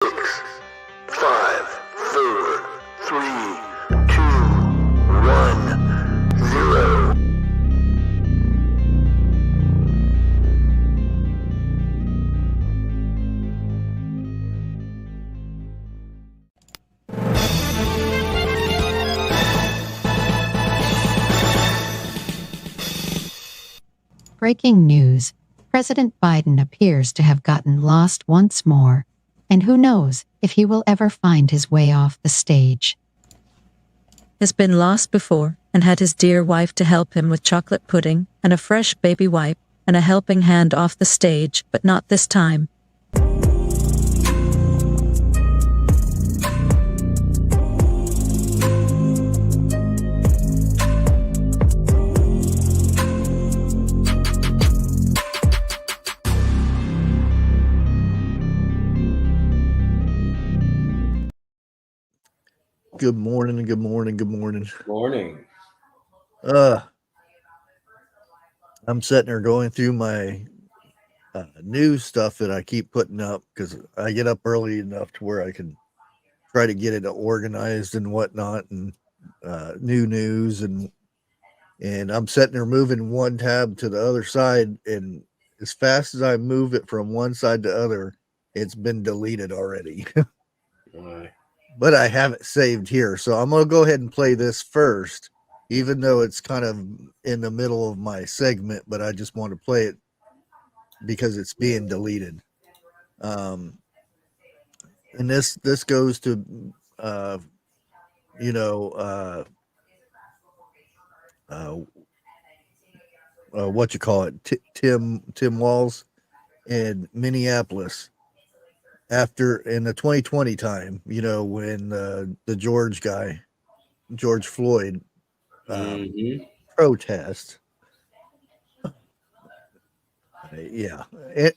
6, 5, 4, 3, 2, 1, 0. Breaking news. President Biden appears to have gotten lost once more, and who knows if he will ever find his way off the stage. Has been lost before and had his dear wife to help him with chocolate pudding and a fresh baby wipe and a helping hand off the stage, but not this time. Good morning, good morning, good morning. Morning. I'm sitting there going through my news stuff that I keep putting up because I get up early enough to where I can try to get it organized and whatnot, and new news, and I'm sitting there moving one tab to the other side, and as fast as I move it from one side to other, it's been deleted already. But I have it saved here, so I'm going to go ahead and play this first, even though it's kind of in the middle of my segment, but I just want to play it because it's being deleted. And this goes to, what you call it, Tim Walz in Minneapolis. After in the 2020 time, when the George Floyd protest. Yeah.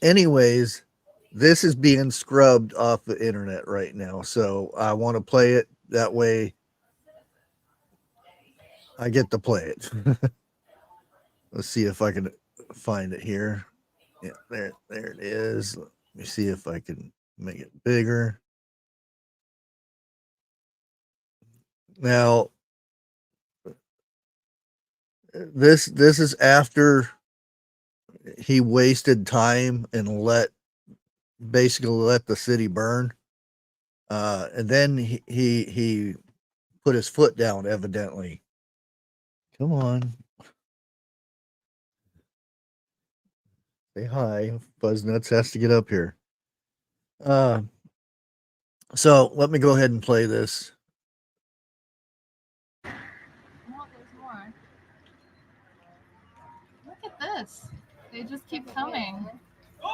Anyways, this is being scrubbed off the internet right now, so I want to play it that way. I get to play it. Let's see if I can find it here. Yeah, there it is. Let me see if I can make it bigger. Now, this is after he wasted time and basically let the city burn. And then he put his foot down, evidently. Come on. Say hi. Buzznuts has to get up here. So let me go ahead and play this. Oh, there's more. Look at this. They just keep coming. Go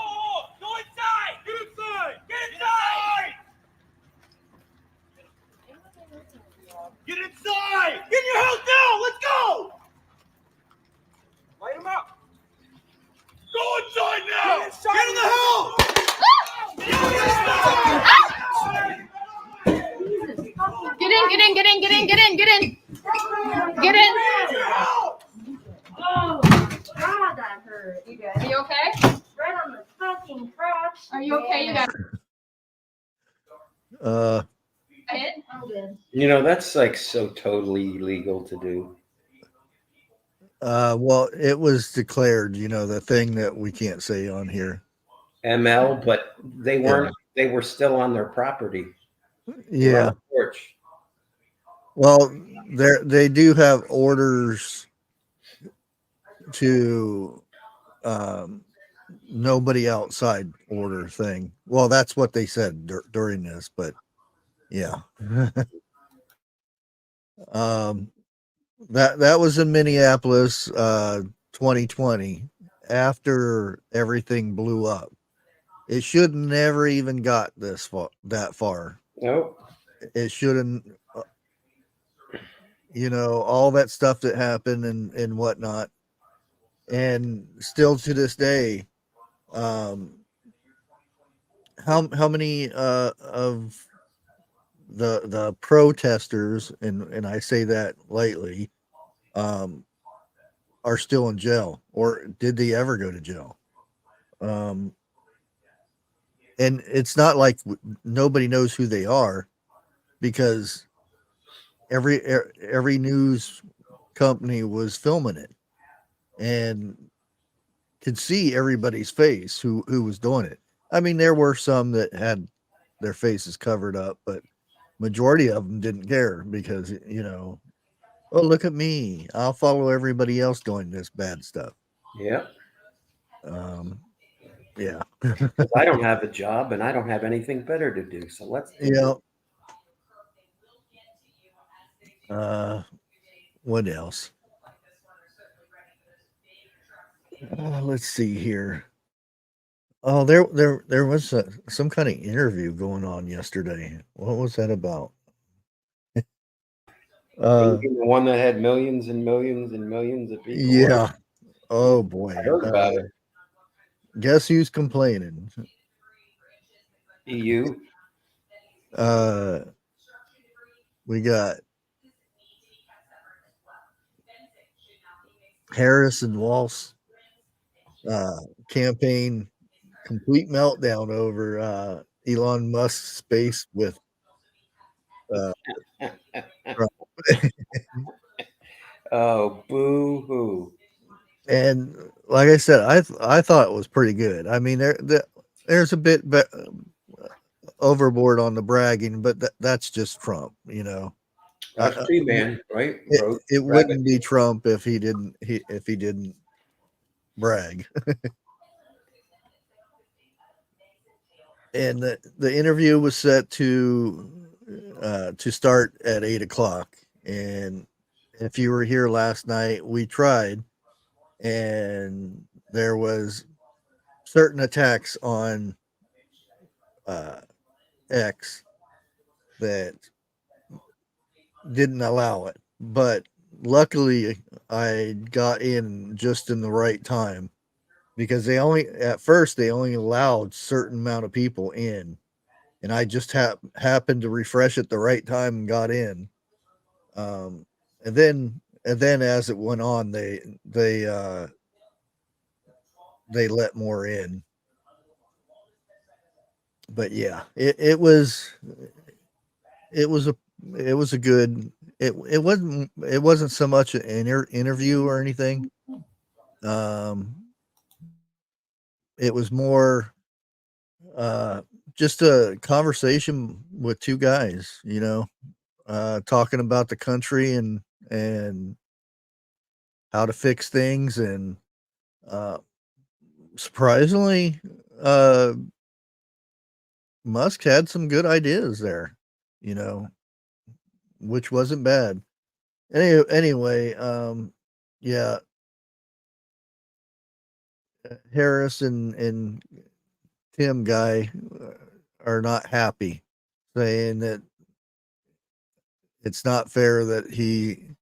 inside! Get inside! Get inside! Get inside! Get in your house now! Let's go! Light him up! Go inside now! Get in the house! Get in! Get in! Oh, God, that hurt. You guys. Are you okay? Right on the fucking crotch. Are you okay? You guys. I'm good. That's like so totally illegal to do. Well, it was declared, the thing that we can't say on here. ML, but they weren't. Yeah. They were still on their property. Yeah. On the porch. Well, they do have orders to nobody outside order thing. Well, that's what they said during this, but yeah. That was in Minneapolis, 2020, after everything blew up. It should never even got that far. Nope. It shouldn't. All that stuff that happened and whatnot, and still to this day, how many of the protesters, and I say that lightly, are still in jail, or did they ever go to jail? and it's not like nobody knows who they are, because every news company was filming it and could see everybody's face who was doing it. I mean, there were some that had their faces covered up, but majority of them didn't care because, oh, look at me, I'll follow everybody else doing this bad stuff. Yeah. Yeah. 'Cause I don't have a job and I don't have anything better to do. So let's do it. What else? Let's see here. Oh, there was some kind of interview going on yesterday. What was that about? The one that had millions and millions and millions of people. Yeah. Oh boy. I heard about it. Guess who's complaining? EU. We got Harris and Walsh campaign complete meltdown over Elon Musk's space with Trump. Oh, boo hoo. And like I said, I thought it was pretty good. I mean, there's a bit overboard on the bragging, but that's just Trump, That's T-Man, right? It wouldn't be Trump if he didn't brag. And the interview was set to start at 8:00. And if you were here last night, we tried, and there was certain attacks on X that didn't allow it. But luckily, I got in just in the right time, because at first they only allowed certain amount of people in, and I just happened to refresh at the right time and got in. And then as it went on, they let more in. But yeah, it was a good. It wasn't so much an interview or anything. It was more just a conversation with two guys, talking about the country and how to fix things. And surprisingly, Musk had some good ideas there, which wasn't bad. Anyway, yeah, Harris and Tim guy are not happy, saying that it's not fair that he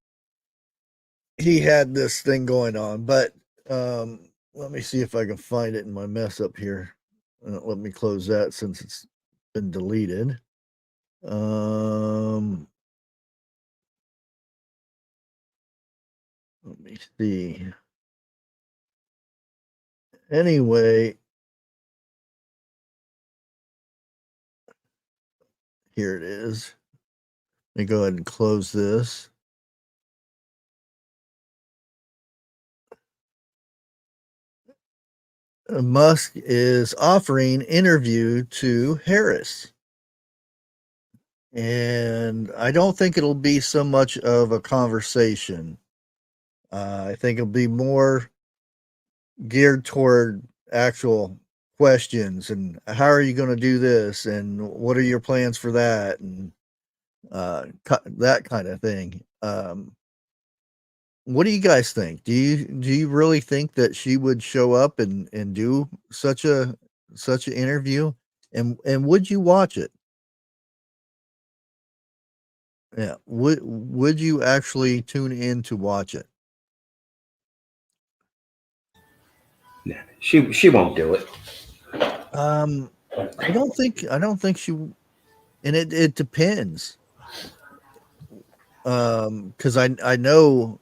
had this thing going on. But let me see if I can find it in my mess up here. Let me close that since it's been deleted. Let me see. Anyway, here it is. Let me go ahead and close this. Musk is offering interview to Harris. And I don't think it'll be so much of a conversation. I think it'll be more geared toward actual questions, and how are you going to do this, and what are your plans for that, and that kind of thing. What do you guys think? Do you really think that she would show up and do such an interview, and would you watch it? Yeah, would you actually tune in to watch it? Nah, she won't do it. I don't think she, and it depends. Because I know,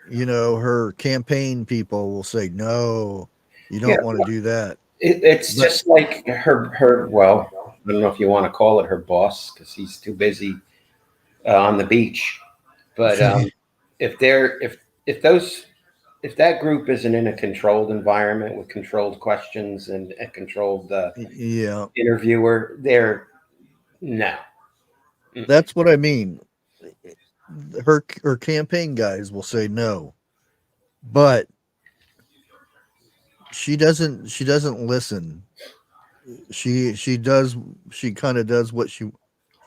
her campaign people will say, no, you don't want to do that. It's But- just like her. Well, I don't know if you want to call it her boss because he's too busy on the beach. But if they're if those if that group isn't in a controlled environment with controlled questions and a controlled yeah, interviewer, they're no. that's what I mean. Her campaign guys will say no, but she doesn't listen. She does, she kind of does what she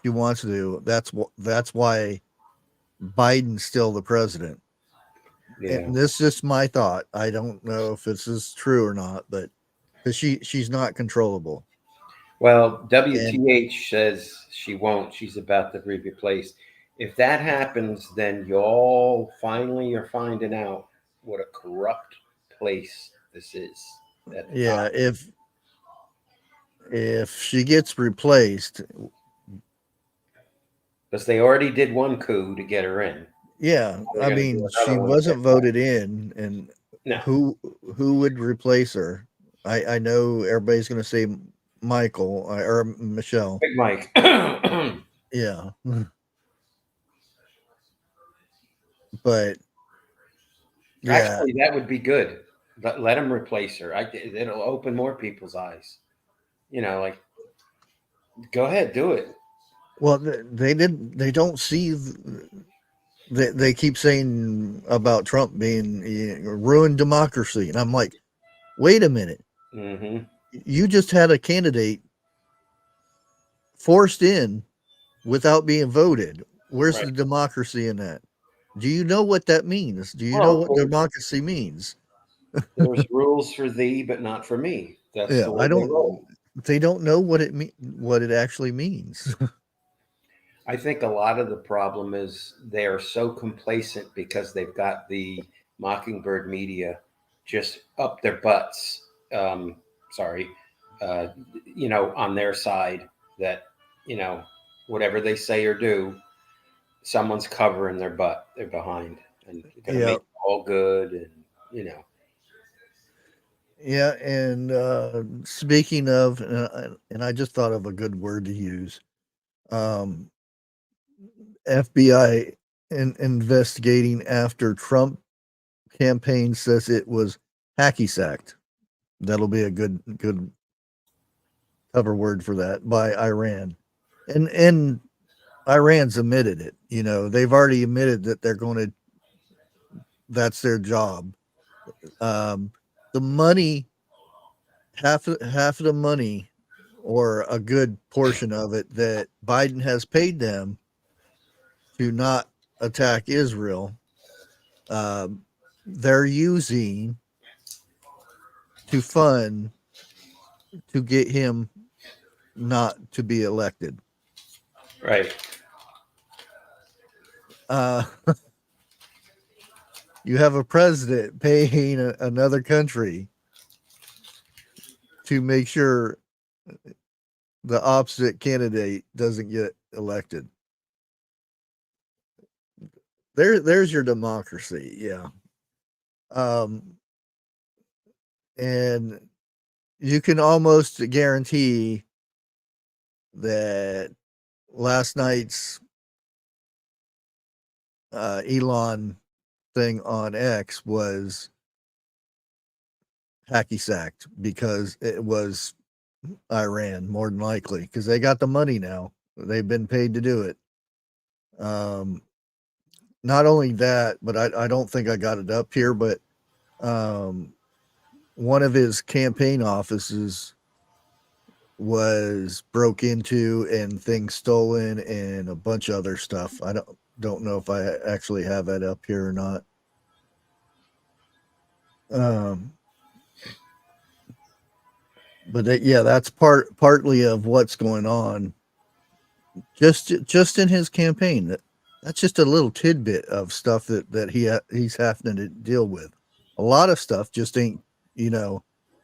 wants to do. That's why Biden's still the president. Yeah. And this is just my thought. I don't know if this is true or not, but because she's not controllable. Well, WTH says she won't. She's about to be replaced. If that happens, then y'all finally are finding out what a corrupt place this is. At the Yeah, top. if she gets replaced, Because they already did one coup to get her in. yeah, They're I gonna do mean, another she one to wasn't get voted in, and No. who would replace her? I know everybody's going to say Michael or Michelle. Big Mike. Yeah, but yeah, Actually, that would be good. Let them replace her. It'll open more people's eyes. You know, like, go ahead, do it. well, they didn't. They don't see. They keep saying about Trump being ruined democracy, and I'm like, wait a minute. Mm-hmm. You just had a candidate forced in without being voted. Where's Right. the democracy in that? Do you know what that means? Do you know what democracy means? There's rules for thee, but not for me. That's Yeah, the way I they don't. roll. They don't know what it actually means. I think a lot of the problem is they are so complacent because they've got the Mockingbird media just up their butts. Sorry, on their side that whatever they say or do, someone's covering their butt. They're behind and going to Yeah. make it all good, and Yeah, and speaking of, and I just thought of a good word to use. FBI investigating after Trump campaign says it was hacky sacked. That'll be a good cover word for that by Iran, and Iran's admitted it. They've already admitted that they're going to. That's their job. The money, half of the money, or a good portion of it that Biden has paid them to not attack Israel, they're using to fund to get him not to be elected. right. Uh, you have a president paying another country to make sure the opposite candidate doesn't get elected. There's your democracy. Yeah. And you can almost guarantee that last night's Elon thing on X was hacky sacked because it was Iran, more than likely, because they got the money now. They've been paid to do it. Not only that, but I don't think I got it up here, but one of his campaign offices was broke into and things stolen and a bunch of other stuff. I don't know if I actually have that up here or not. But that's partly of what's going on. Just in his campaign, that's just a little tidbit of stuff that he's having to deal with. A lot of stuff just ain't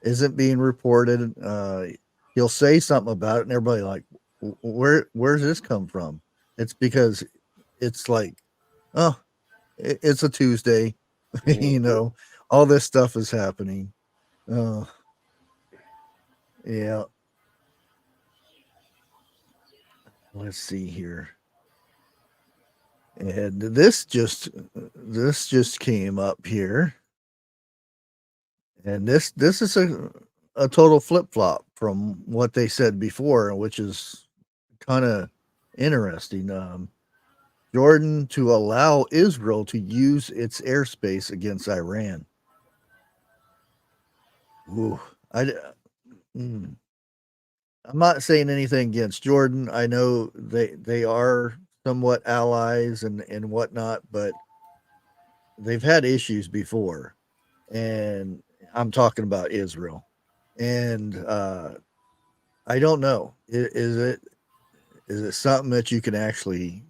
isn't being reported. He'll say something about it, and everybody like, where's this come from? It's because it's like, oh, it's a Tuesday, all this stuff is happening. Yeah. Let's see here. And this just came up here. And this is a total flip-flop from what they said before, which is kind of interesting. Jordan to allow Israel to use its airspace against Iran. Ooh, I'm not saying anything against Jordan. I know they are somewhat allies and whatnot, but they've had issues before, and I'm talking about Israel. And I don't know. Is it something that you can actually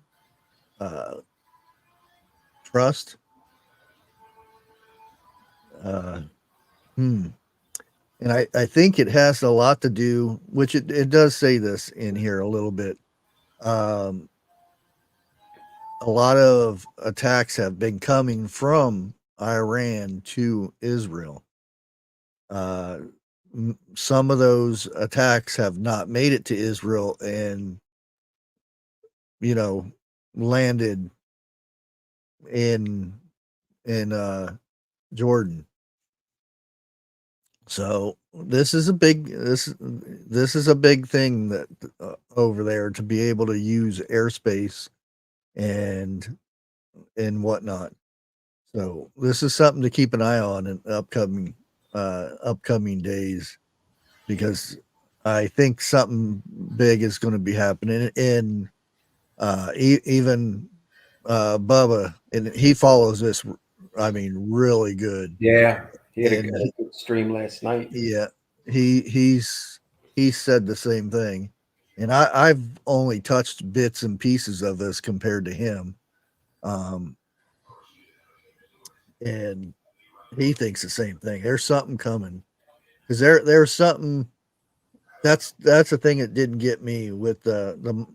trust? Uh, hmm. And I think it has a lot to do, which it does say this in here a little bit. Um, a lot of attacks have been coming from Iran to Israel. Some of those attacks have not made it to Israel and, you know, landed in Jordan. So this is a big this is a big thing that over there to be able to use airspace and whatnot. So this is something to keep an eye on in upcoming days, because I think something big is going to be happening. And even Bubba, and he follows this, I mean, really good. Yeah, he had a And good stream last night. yeah, he said the same thing. And I've only touched bits and pieces of this compared to him. And he thinks the same thing. There's something coming, because there's something that's the thing that didn't get me with the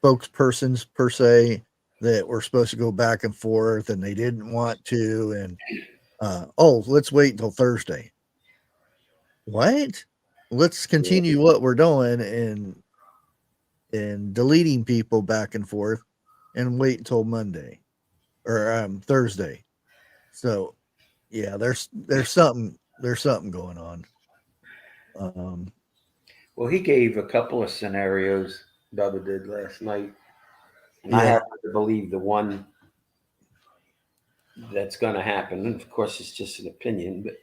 spokespersons per se, that were supposed to go back and forth and they didn't want to. And oh, let's wait until Thursday. What? Let's continue what we're doing and deleting people back and forth and wait until Monday or Thursday. So yeah, there's something going on. Well, he gave a couple of scenarios, Bubba did last night, and I Yeah. happen to believe the one that's going to happen. And of course, it's just an opinion, but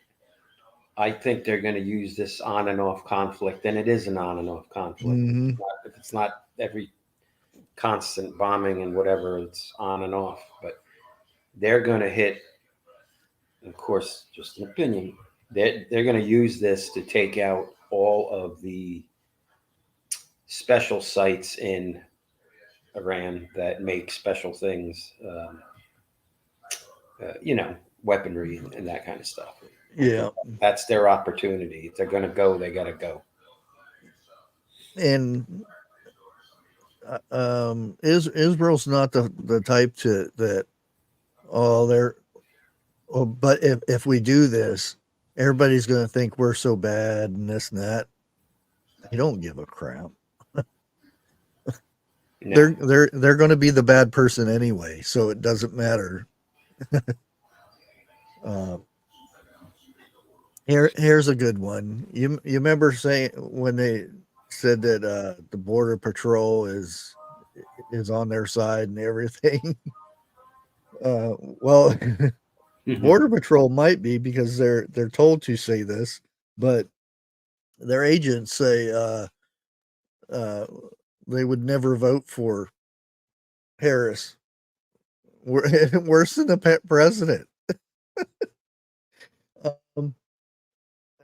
I think they're going to use this on and off conflict, and it is an on and off conflict. Mm-hmm. It's not every constant bombing and whatever, it's on and off, but they're going to hit, of course, just an opinion. They're going to use this to take out all of the special sites in Iran that make special things, weaponry and that kind of stuff. Yeah. That's their opportunity. If they're going to go, they got to go. And Israel's not the type to that. Oh, they're. Oh, but if we do this, everybody's going to think we're so bad and this and that. They don't give a crap. No. They're going to be the bad person anyway, so it doesn't matter. Here's a good one. You remember saying when they said that the border patrol is on their side and everything. Well, border patrol might be, because they're told to say this, but their agents say they would never vote for Harris. Worse than the president.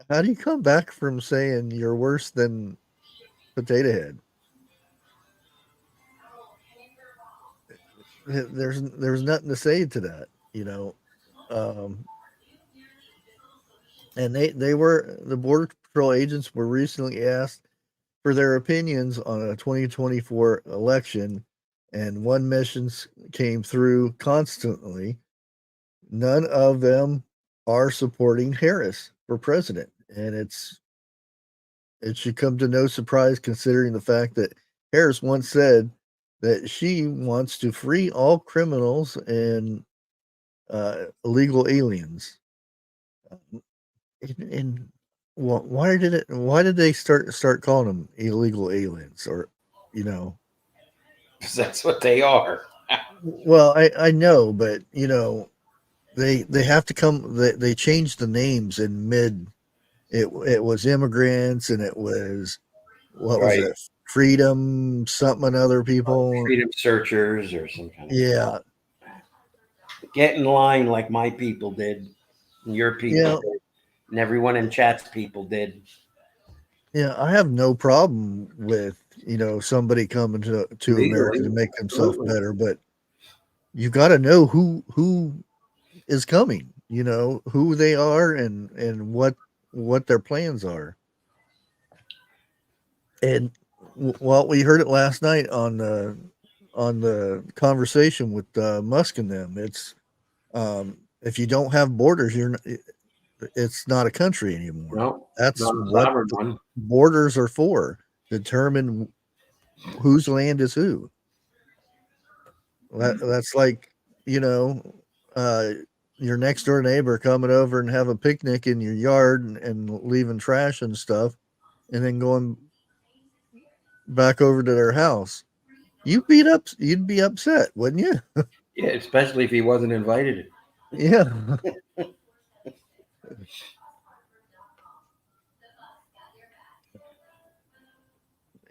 How do you come back from saying you're worse than Potato Head? There's nothing to say to that, and the border patrol agents were recently asked for their opinions on a 2024 election, and one mission came through constantly. None of them are supporting Harris for president. And it should come to no surprise considering the fact that Harris once said that she wants to free all criminals and illegal aliens. And why did they start calling them illegal aliens? Or, you know, because that's what they are. well, I know, but you know, they have to come. They changed the names in mid. It was immigrants, and it was what was Right. it? Freedom something and other people. Freedom searchers or some kind of Yeah, get in line like my people did, and your people yeah, did, and everyone in chat's people did. yeah. I have no problem with somebody coming to America to Legally, make themselves absolutely. better, but you got to know who is coming. You know who they are and what their plans are. And well, we heard it last night on the conversation with Musk and them. It's if you don't have borders, it's not a country anymore. No, That's not a what sovereign the one. borders are for. Determine whose land is who. That's like you know, uh, your next door neighbor coming over and have a picnic in your yard and leaving trash and stuff, and then going back over to their house. You'd be upset, wouldn't you? Yeah, especially if he wasn't invited. Yeah.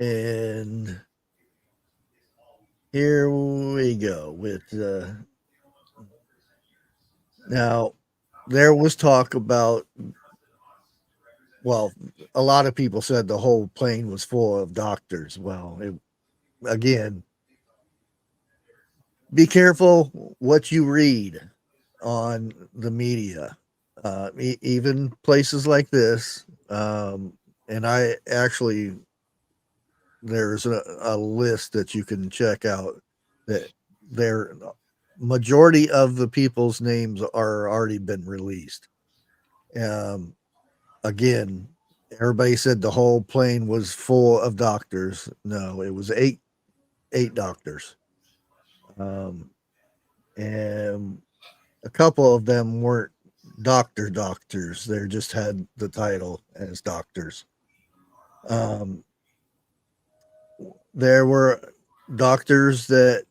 And here we go with now there was talk about, well, a lot of people said the whole plane was full of doctors. Well, again, be careful what you read on the media, even places like this. And I actually, there's a list that you can check out that their majority of the people's names are already been released. Um, Again, everybody said the whole plane was full of doctors. No, it was eight doctors. And a couple of them weren't doctors. They just had the title as doctors. There were doctors that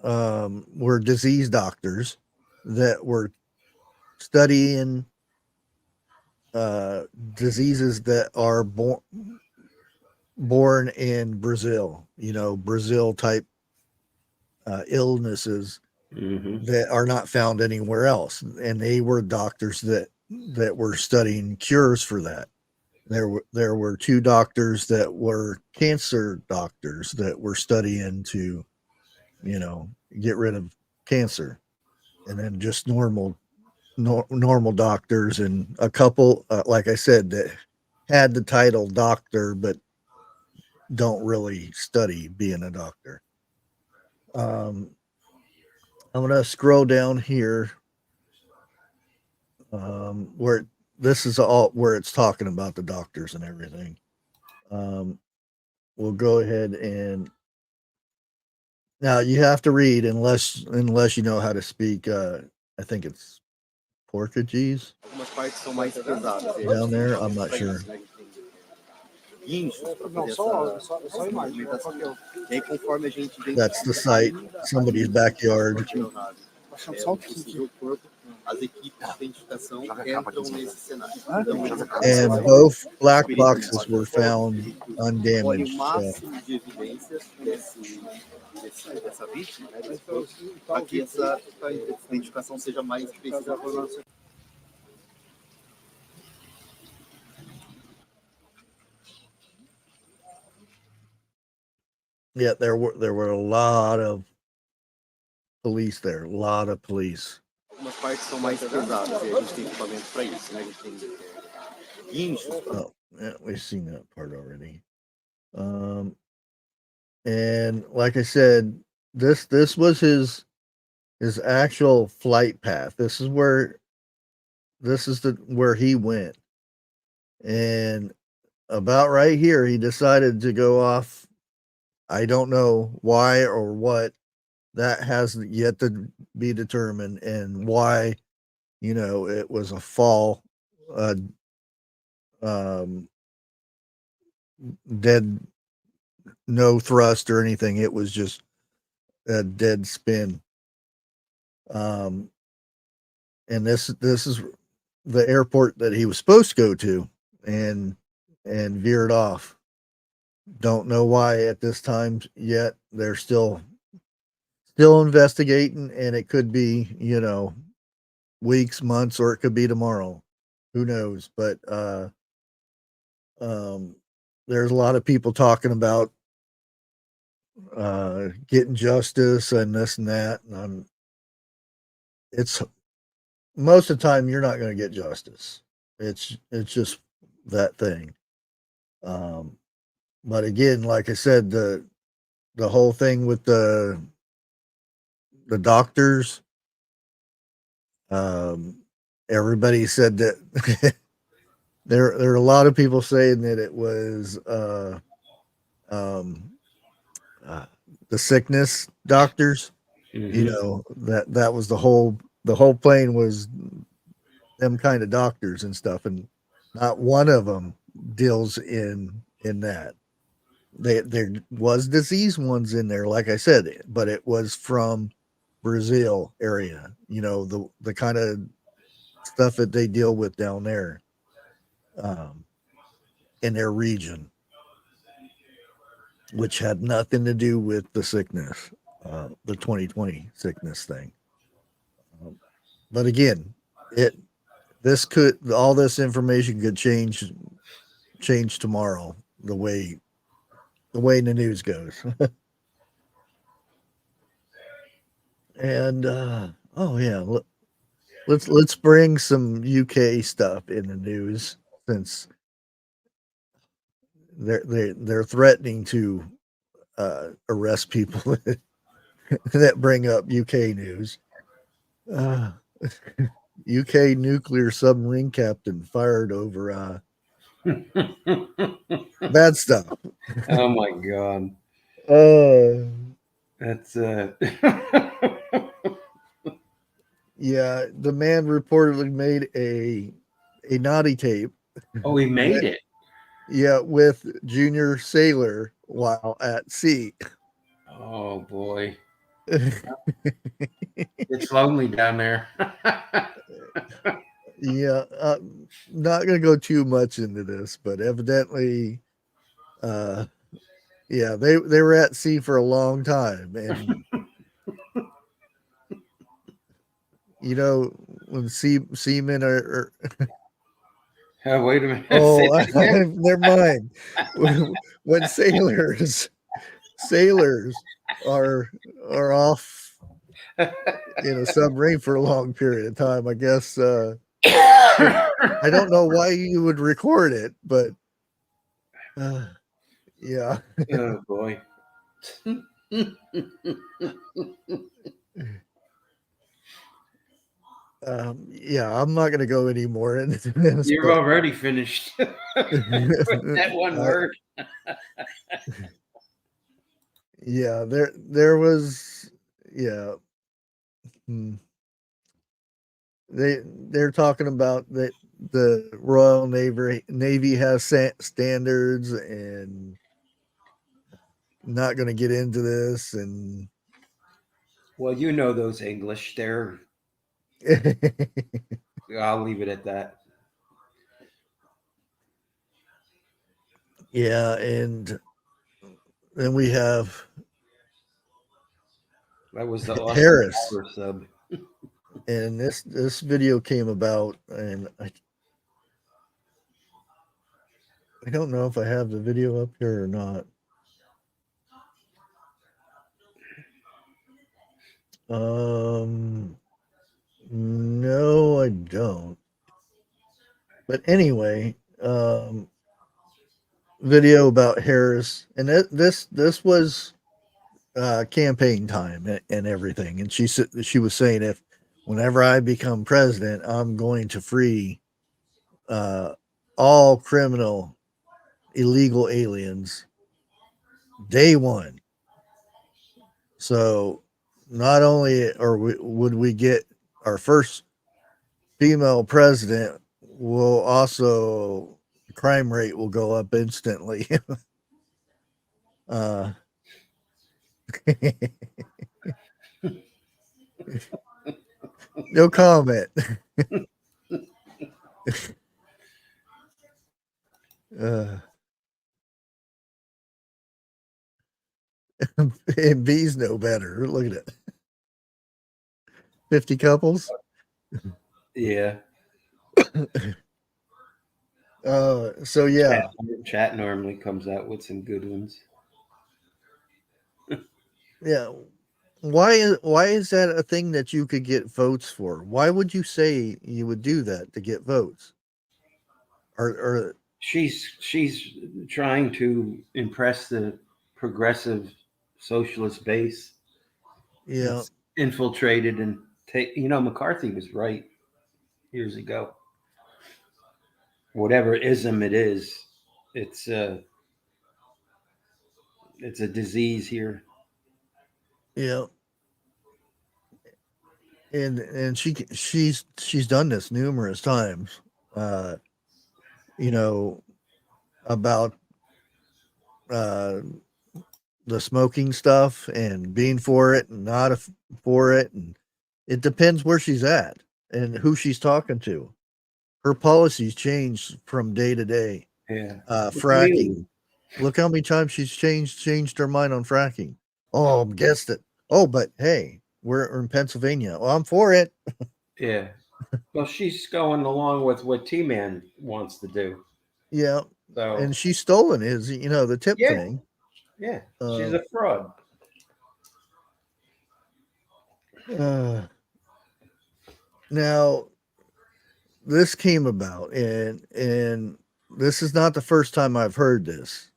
were disease doctors that were studying diseases that are born in Brazil, Brazil type illnesses Mm-hmm. that are not found anywhere else. And they were doctors that were studying cures for that. There were two doctors that were cancer doctors that were studying to, get rid of cancer. And then just normal doctors, and a couple, like I said, that had the title doctor but don't really study being a doctor. I'm gonna scroll down here, where this is all where it's talking about the doctors and everything. We'll go ahead and now you have to read unless you know how to speak. I think it's Portuguese Algumas partes são mais pesadas. down there. I'm not sure. Guinchos para fazer essa movimentação. E aí, conforme a gente vem That's the site, somebody's backyard. possível corpo, as equipes de identificação entram nesse cenário. And both black boxes were found Colhe undamaged. o máximo de evidências dessa vítima, né, para que essa identificação seja mais precisa. Yeah, there were a lot of police there, a lot of police. Algumas partes são mais pesadas e a gente tem equipamento para isso, né? A gente tem guinchos para Oh, yeah, we've seen that part already. And like I said, this was his actual flight path. This is where he went. And about right here, he decided to go off. I don't know why or what. That has yet to be determined, and why, it was a fall, um, dead, no thrust or anything. It was just a dead spin. And this is the airport that he was supposed to go to, and veered off. Don't know why at this time yet. They're still investigating, and it could be, weeks, months, or it could be tomorrow. Who knows? But there's a lot of people talking about getting justice and this and that. And it's most of the time you're not going to get justice. It's just that thing. But again, like I said, the whole thing with the doctors, everybody said that there are a lot of people saying that it was the sickness doctors. That was the whole plane was them kind of doctors and stuff, and not one of them deals in that. There was disease ones in there, like I said, but it was from Brazil area, the kind of stuff that they deal with down there, in their region, which had nothing to do with the sickness, the 2020 sickness thing. But again, all this information could change tomorrow, the way the news goes. And oh yeah, let's bring some UK stuff in the news, since they're threatening to arrest people that bring up UK news. UK nuclear submarine captain fired over bad stuff. Oh my God. That's yeah, the man reportedly made a naughty tape. Oh, he made it. Yeah, with junior sailor while at sea. Oh boy. It's lonely down there. Yeah, not gonna go too much into this, but evidently, yeah, they were at sea for a long time, and when seamen are Oh, wait a minute. oh, never mind. When sailors are off in a submarine for a long period of time, I guess. I don't know why you would record it, but yeah. Oh boy. Yeah, I'm not going to go any more into this. You're already finished. That one word. Yeah, there was, yeah. They're talking about that the Royal Navy has standards, and not going to get into this. And well, those English, they're I'll leave it at that. Yeah, and then we have that was the Harris sub. And this video came about, and I don't know if I have the video up here or not. No, I don't. But anyway, video about Harris, and this was campaign time and everything. And she was saying, whenever I become president, I'm going to free all criminal, illegal aliens day one. So not only would we get our first female president, will also crime rate will go up instantly. uh, no comment. uh, and bees know better. Look at it. 50 couples. Yeah. So yeah. Chat normally comes out with some good ones. Yeah. Why is that a thing that you could get votes for? Why would you say you would do that to get votes? Or She's trying to impress the progressive socialist base. yeah. That's infiltrated and McCarthy was right years ago. Whatever ism it is, it's a disease here. Yeah. And she's done this numerous times. You know, about the smoking stuff and being for it and not for it, and it depends where she's at and who she's talking to. Her policies change from day to day. Yeah. Fracking. Look how many times she's changed her mind on fracking. Oh, guessed it. Oh, but hey, we're in Pennsylvania. Well, I'm for it. Yeah. Well, she's going along with what T-Man wants to do. Yeah. So, and she's stolen his, the tip thing. Yeah. She's a fraud. Now, this came about, and this is not the first time I've heard this.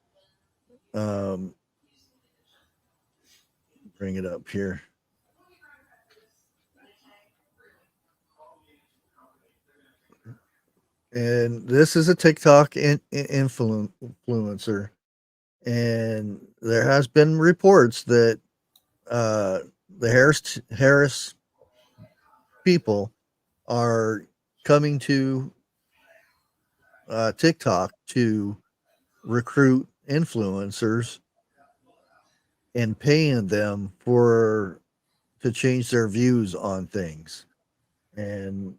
Bring it up here. And this is a TikTok influencer, and there has been reports that the Harris people are coming to TikTok to recruit influencers and paying them to change their views on things. And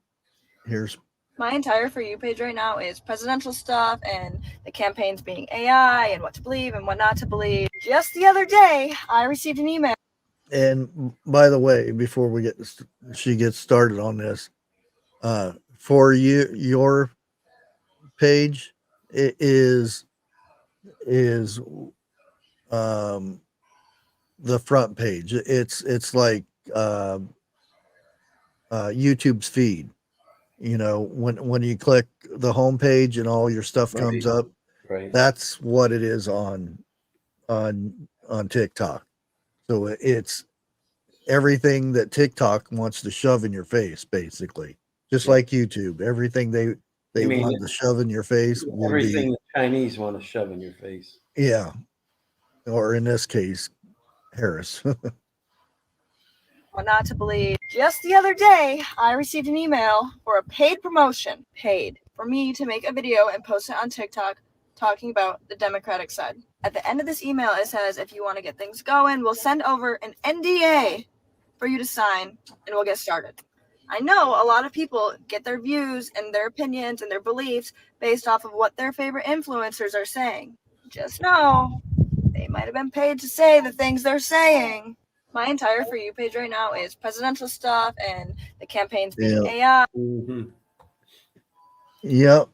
here's my entire For You page right now is presidential stuff and the campaigns being AI and what to believe and what not to believe. Just the other day, I received an email. And by the way, before she gets started on this, For You, your page, it is the front page. It's like YouTube's feed. When you click the home page and all your stuff comes up, Right. that's what it is on TikTok. So it's everything that TikTok wants to shove in your face, basically. Just like YouTube, everything they want to shove in your face will everything be the Chinese want to shove in your face. Yeah. Or in this case, Harris. What not to believe. Just the other day, I received an email for a paid promotion, paid, for me to make a video and post it on TikTok talking about the Democratic side. At the end of this email, it says, if you want to get things going, we'll send over an NDA for you to sign and we'll get started. I know a lot of people get their views and their opinions and their beliefs based off of what their favorite influencers are saying. Just know, they might have been paid to say the things they're saying. My entire For You page right now is presidential stuff and the campaigns being AI. Mm-hmm. Yep.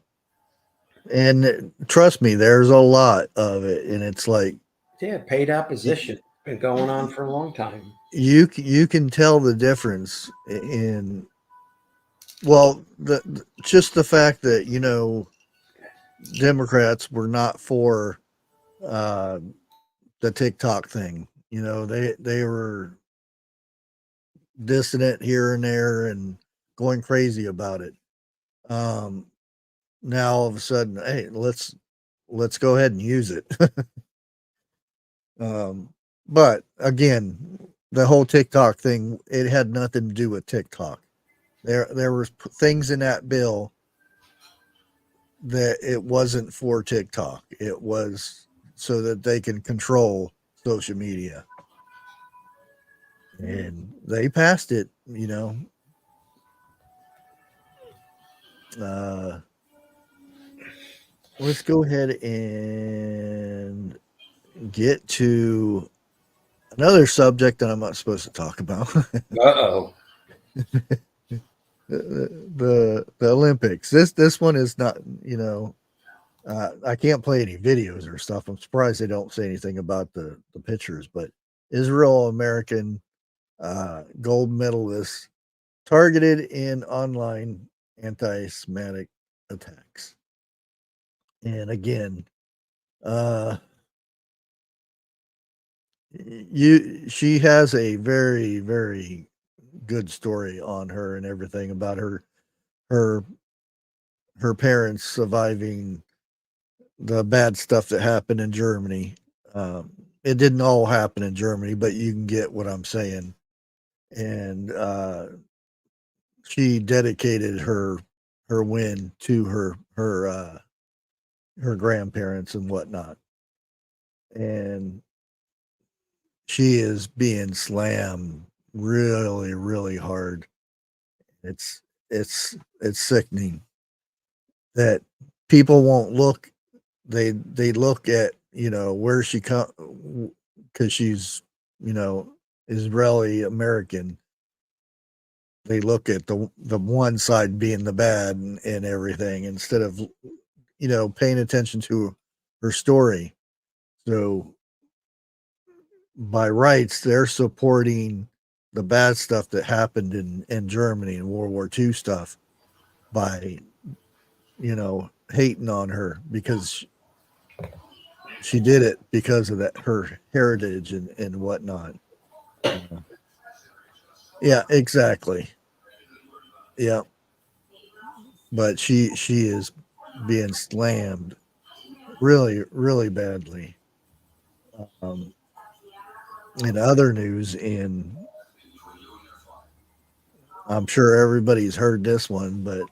And trust me, there's a lot of it, and it's like paid opposition been going on for a long time. You can tell the difference in just the fact that Democrats were not for the TikTok thing. They were dissident here and there and going crazy about it. now all of a sudden, hey, let's go ahead and use it. But again, the whole TikTok thing, it had nothing to do with TikTok. There was things in that bill that it wasn't for TikTok. It was so that they can control social media. And they passed it, you know. Let's go ahead and get to another subject that I'm not supposed to talk about. Uh-oh. the Olympics. This one is not, you know, I can't play any videos or stuff. I'm surprised they don't say anything about the pictures, but Israel American gold medalist targeted in online anti-Semitic attacks. And again, she has a very, very good story on her and everything about her parents surviving the bad stuff that happened in Germany. It didn't all happen in Germany, but you can get what I'm saying. And she dedicated her win to her grandparents and whatnot. And she is being slammed really, really hard. It's sickening that people won't look. They look at, you know, where she come, because she's, you know, Israeli American. They look at the one side being the bad and everything, instead of, you know, paying attention to her story. So by rights, they're supporting the bad stuff that happened in Germany and World War II stuff by, you know, hating on her because she did it because of that, her heritage and whatnot. Yeah, exactly. Yeah. But she is being slammed really, really badly. In other news, I'm sure everybody's heard this one, but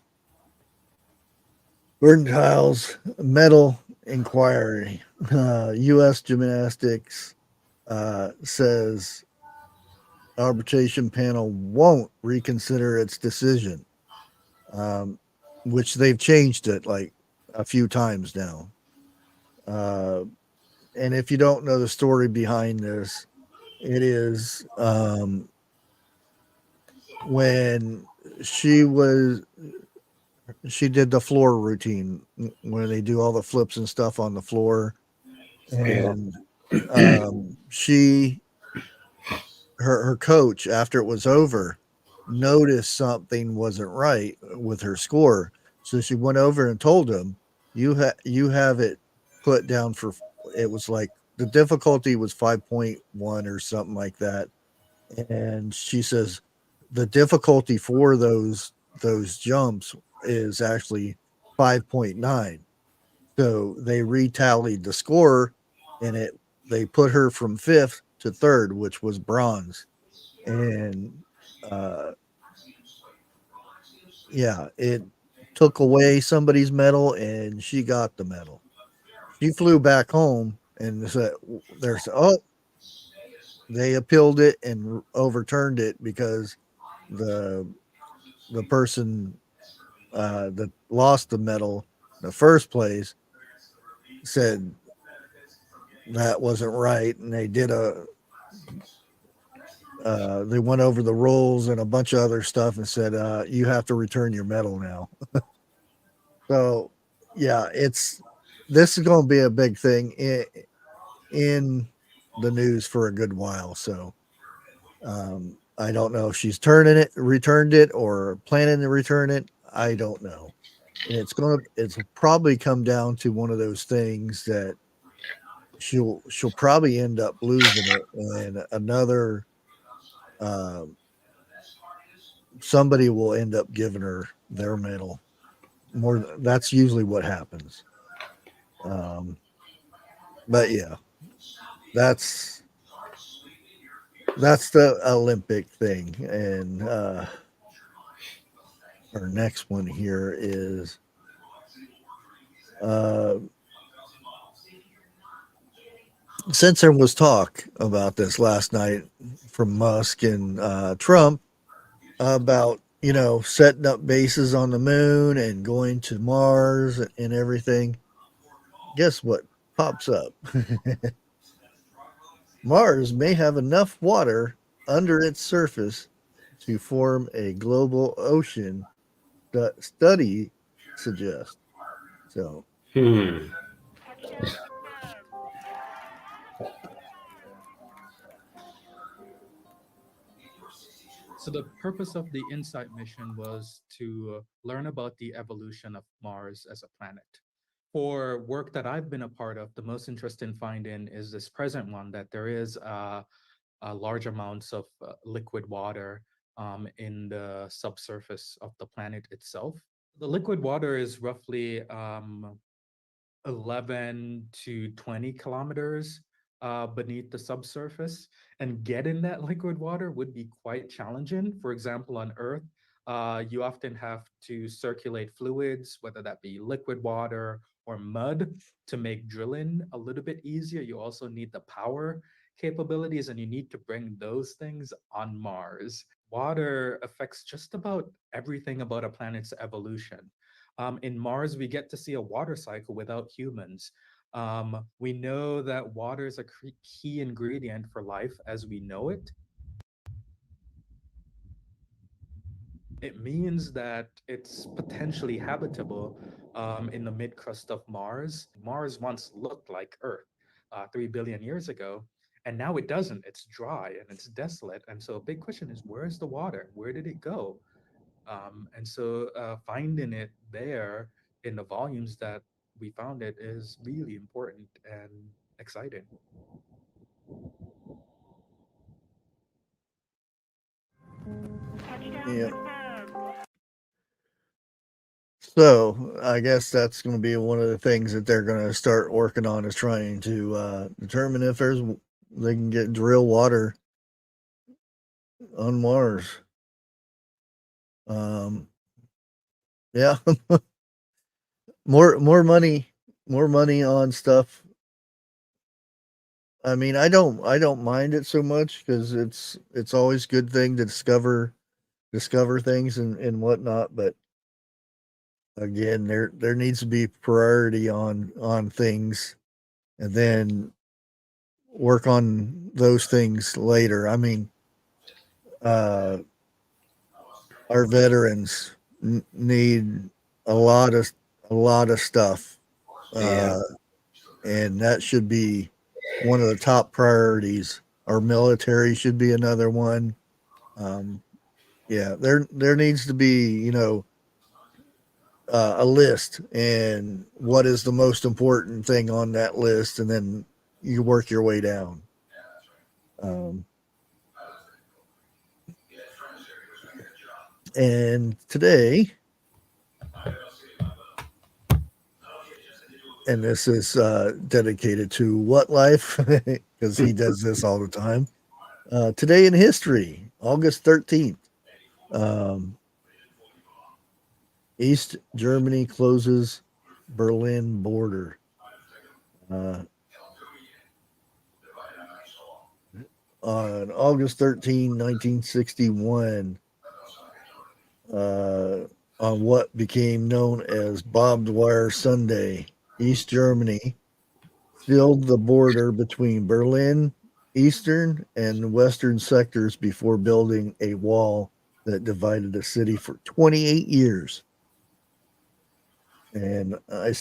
Gordon medal inquiry. U.S. Gymnastics says arbitration panel won't reconsider its decision, which they've changed it like a few times now. And if you don't know the story behind this, it is when she did the floor routine where they do all the flips and stuff on the floor, and her coach, after it was over, noticed something wasn't right with her score, so she went over and told him, you have it put down for, it was like the difficulty was 5.1 or something like that, and she says the difficulty for those jumps is actually 5.9. So they retallied the score, and they put her from 5th to 3rd, which was bronze. And yeah, it took away somebody's medal, and she got the medal. She flew back home, and said, they appealed it and overturned it because the person that lost the medal in the first place said that wasn't right, and they did they went over the rules and a bunch of other stuff and said you have to return your medal now. So yeah, this is going to be a big thing in the news for a good while. So I don't know if she's returned it or planning to return it. I don't know. And it's probably come down to one of those things that she'll probably end up losing it, and another somebody will end up giving her their medal. more. That's usually what happens. But yeah, that's the Olympic thing. And our next one here is since there was talk about this last night from Musk and Trump about setting up bases on the moon and going to Mars and everything. Guess what pops up? Mars may have enough water under its surface to form a global ocean, the study suggests. So, So the purpose of the InSight mission was to learn about the evolution of Mars as a planet. For work that I've been a part of, the most interesting finding is this present one, that there is large amounts of liquid water in the subsurface of the planet itself. The liquid water is roughly 11 to 20 kilometers beneath the subsurface, and getting that liquid water would be quite challenging. For example, on Earth, you often have to circulate fluids, whether that be liquid water or mud, to make drilling a little bit easier. You also need the power capabilities, and you need to bring those things on Mars. Water affects just about everything about a planet's evolution. In Mars, we get to see a water cycle without humans. We know that water is a key ingredient for life as we know it. It means that it's potentially habitable in the mid-crust of Mars. Mars once looked like Earth 3 billion years ago, and now it doesn't. It's dry and it's desolate. And so a big question is, where's the water? Where did it go? And so finding it there in the volumes that we found it is really important and exciting. yeah. So I guess that's going to be one of the things that they're going to start working on, is trying to determine if they can get drill water on Mars. Yeah, more money on stuff. I mean, I don't mind it so much, because it's always a good thing to discover things and whatnot. But again, there needs to be priority on things, and then work on those things later. I mean, our veterans need a lot of stuff, and that should be one of the top priorities. Our military should be another one. Yeah, there needs to be a list, and what is the most important thing on that list, and then you work your way down. And today, and this is dedicated to What Life, because he does this all the time. Today in history, August 13th, East Germany closes Berlin border. On August 13, 1961, on what became known as Barbed Wire Sunday, East Germany sealed the border between Berlin, eastern and western sectors before building a wall that divided the city for 28 years. And I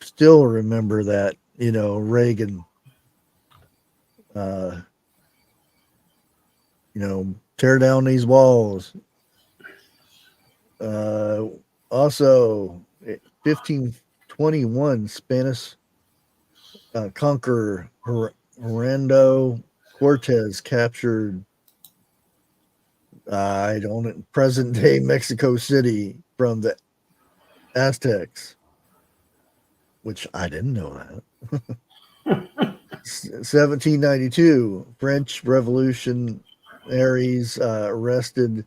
still remember that, Reagan, tear down these walls. Also, 1521, Spanish conqueror Hernando Cortez captured present day Mexico City from the Aztecs, which I didn't know that. 1792, French revolutionaries arrested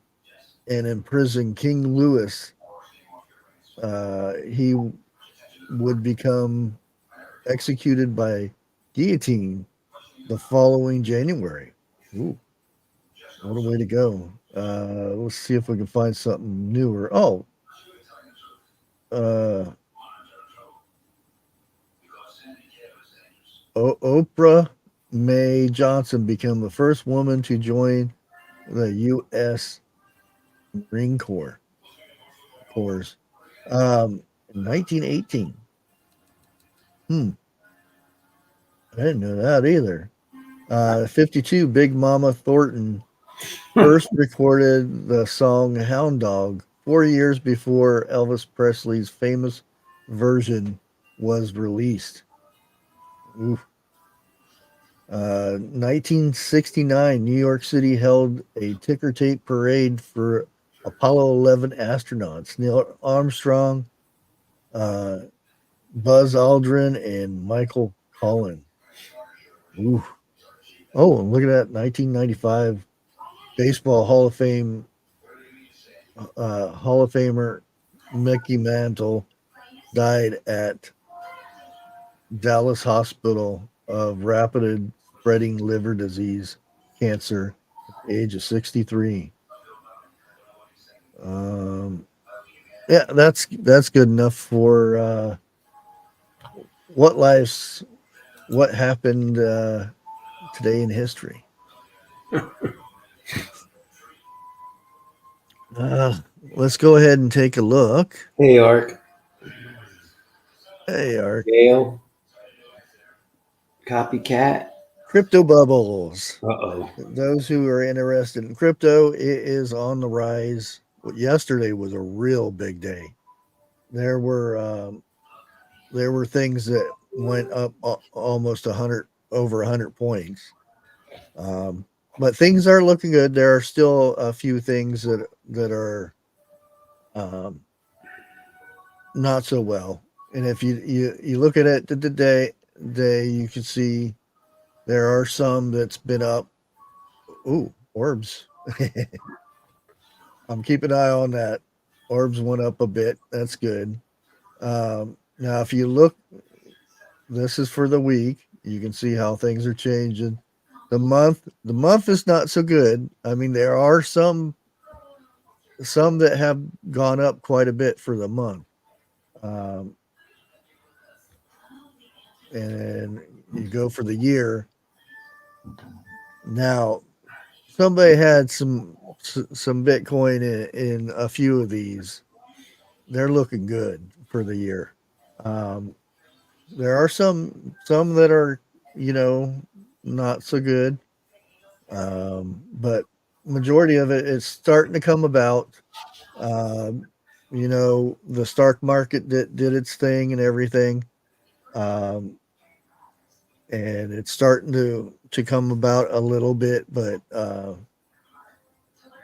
and imprisoned King Louis. He would become executed by guillotine the following January. Ooh, what a way to go. Let's see if we can find something newer. Oh, Oprah Mae Johnson became the first woman to join the U.S. Marine Corps. In 1918. I didn't know that either. 52, Big Mama Thornton first recorded the song Hound Dog 4 years before Elvis Presley's famous version was released. 1969, New York City held a ticker tape parade for Apollo 11 astronauts, Neil Armstrong, Buzz Aldrin, and Michael Collin. Ooh. Oh, and look at that, 1995 Baseball Hall of Fame Hall of Famer Mickey Mantle died at Dallas Hospital of rapid spreading liver disease, cancer, at the age of 63. Yeah, that's good enough for what happened today in history. Let's go ahead and take a look. Hey, Ark. Hey, Ark. Gail. Copycat. Crypto bubbles. Uh-oh. Those who are interested in crypto, it is on the rise. Yesterday was a real big day. There were things that went up almost over 100 points. But things are looking good. There are still a few things that are not so well. And if you look at it today, you can see there are some that's been up. Ooh, orbs. I'm keeping an eye on that. Orbs went up a bit. That's good. Now, if you look, this is for the week. You can see how things are changing. The month is not so good. I mean, there are some that have gone up quite a bit for the month. And you go for the year. Now, somebody had some Bitcoin in a few of these. They're looking good for the year. There are some that are, not so good. But majority of it is starting to come about. The stock market did its thing and everything. And it's starting to come about a little bit, but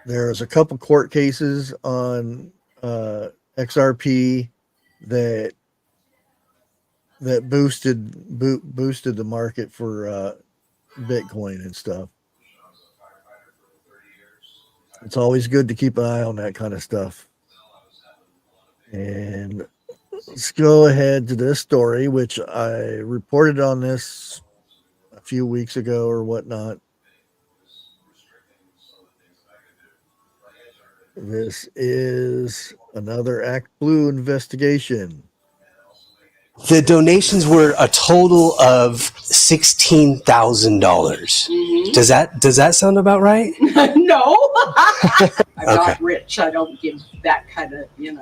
there's a couple court cases on XRP that boosted the market for Bitcoin and stuff. It's always good to keep an eye on that kind of stuff. And let's go ahead to this story, which I reported on this a few weeks ago or whatnot. This is another ActBlue investigation. The donations were a total of $16,000. Does that sound about right? No. I'm not rich. I don't give that kind of, any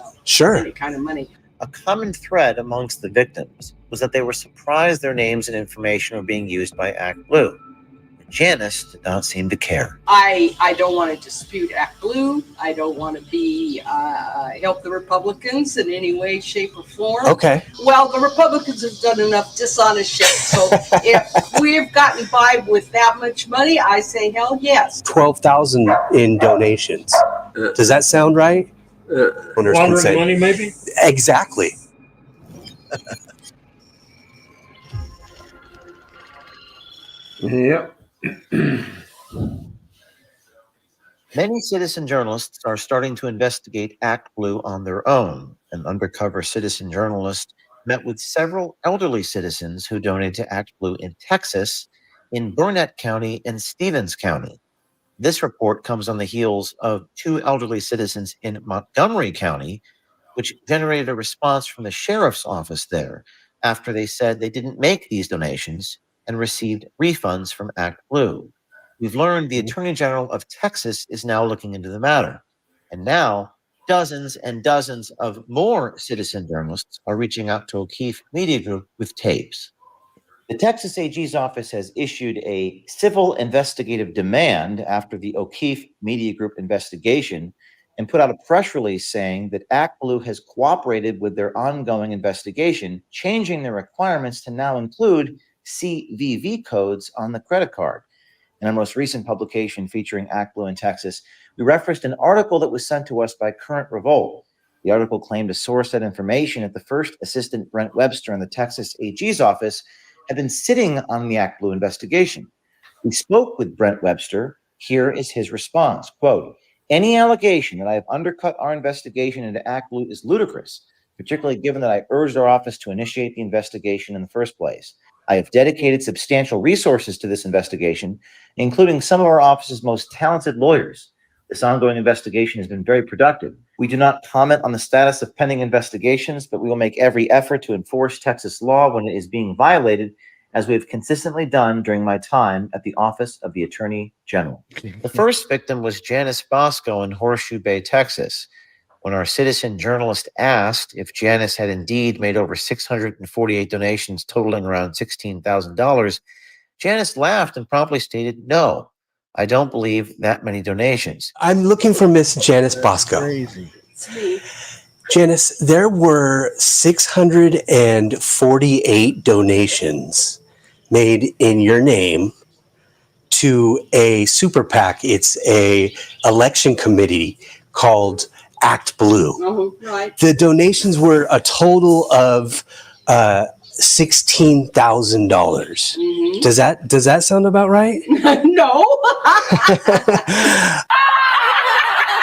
kind of money. A common thread amongst the victims was that they were surprised their names and information were being used by ActBlue. Janice did not seem to care. I don't want to dispute ActBlue. I don't want to be help the Republicans in any way, shape, or form. Okay. Well, the Republicans have done enough dishonest shit. So if we've gotten by with that much money, I say hell yes. 12,000 in donations. Does that sound right? Owners can say. Money, maybe? Exactly. Yep. Many citizen journalists are starting to investigate ActBlue on their own. An undercover citizen journalist met with several elderly citizens who donated to ActBlue in Texas, in Burnett County, and Stevens County. This report comes on the heels of two elderly citizens in Montgomery County, which generated a response from the sheriff's office there after they said they didn't make these donations and received refunds from ActBlue. We've learned the Attorney General of Texas is now looking into the matter. And now dozens and dozens of more citizen journalists are reaching out to O'Keefe Media Group with tapes. The Texas AG's office has issued a civil investigative demand after the O'Keefe Media Group investigation and put out a press release saying that ActBlue has cooperated with their ongoing investigation, changing their requirements to now include CVV codes on the credit card. In our most recent publication featuring ActBlue in Texas, we referenced an article that was sent to us by Current Revolt. The article claimed a source that information at the first assistant Brent Webster in the Texas AG's office had been sitting on the ActBlue investigation. We spoke with Brent Webster. Here is his response, quote, "Any allegation that I have undercut our investigation into ActBlue is ludicrous, particularly given that I urged our office to initiate the investigation in the first place. I have dedicated substantial resources to this investigation, including some of our office's most talented lawyers. This ongoing investigation has been very productive. We do not comment on the status of pending investigations, but we will make every effort to enforce Texas law when it is being violated, as we have consistently done during my time at the Office of the Attorney General." The first victim was Janice Bosco in Horseshoe Bay, Texas. When our citizen journalist asked if Janice had indeed made over 648 donations totaling around $16,000, Janice laughed and promptly stated, "No, I don't believe that many donations." I'm looking for Miss Janice Bosco. Crazy. It's me. Janice, there were 648 donations made in your name to a super PAC. It's a election committee called ActBlue. Oh, right. The donations were a total of $16,000. Mhm. Does that sound about right? No.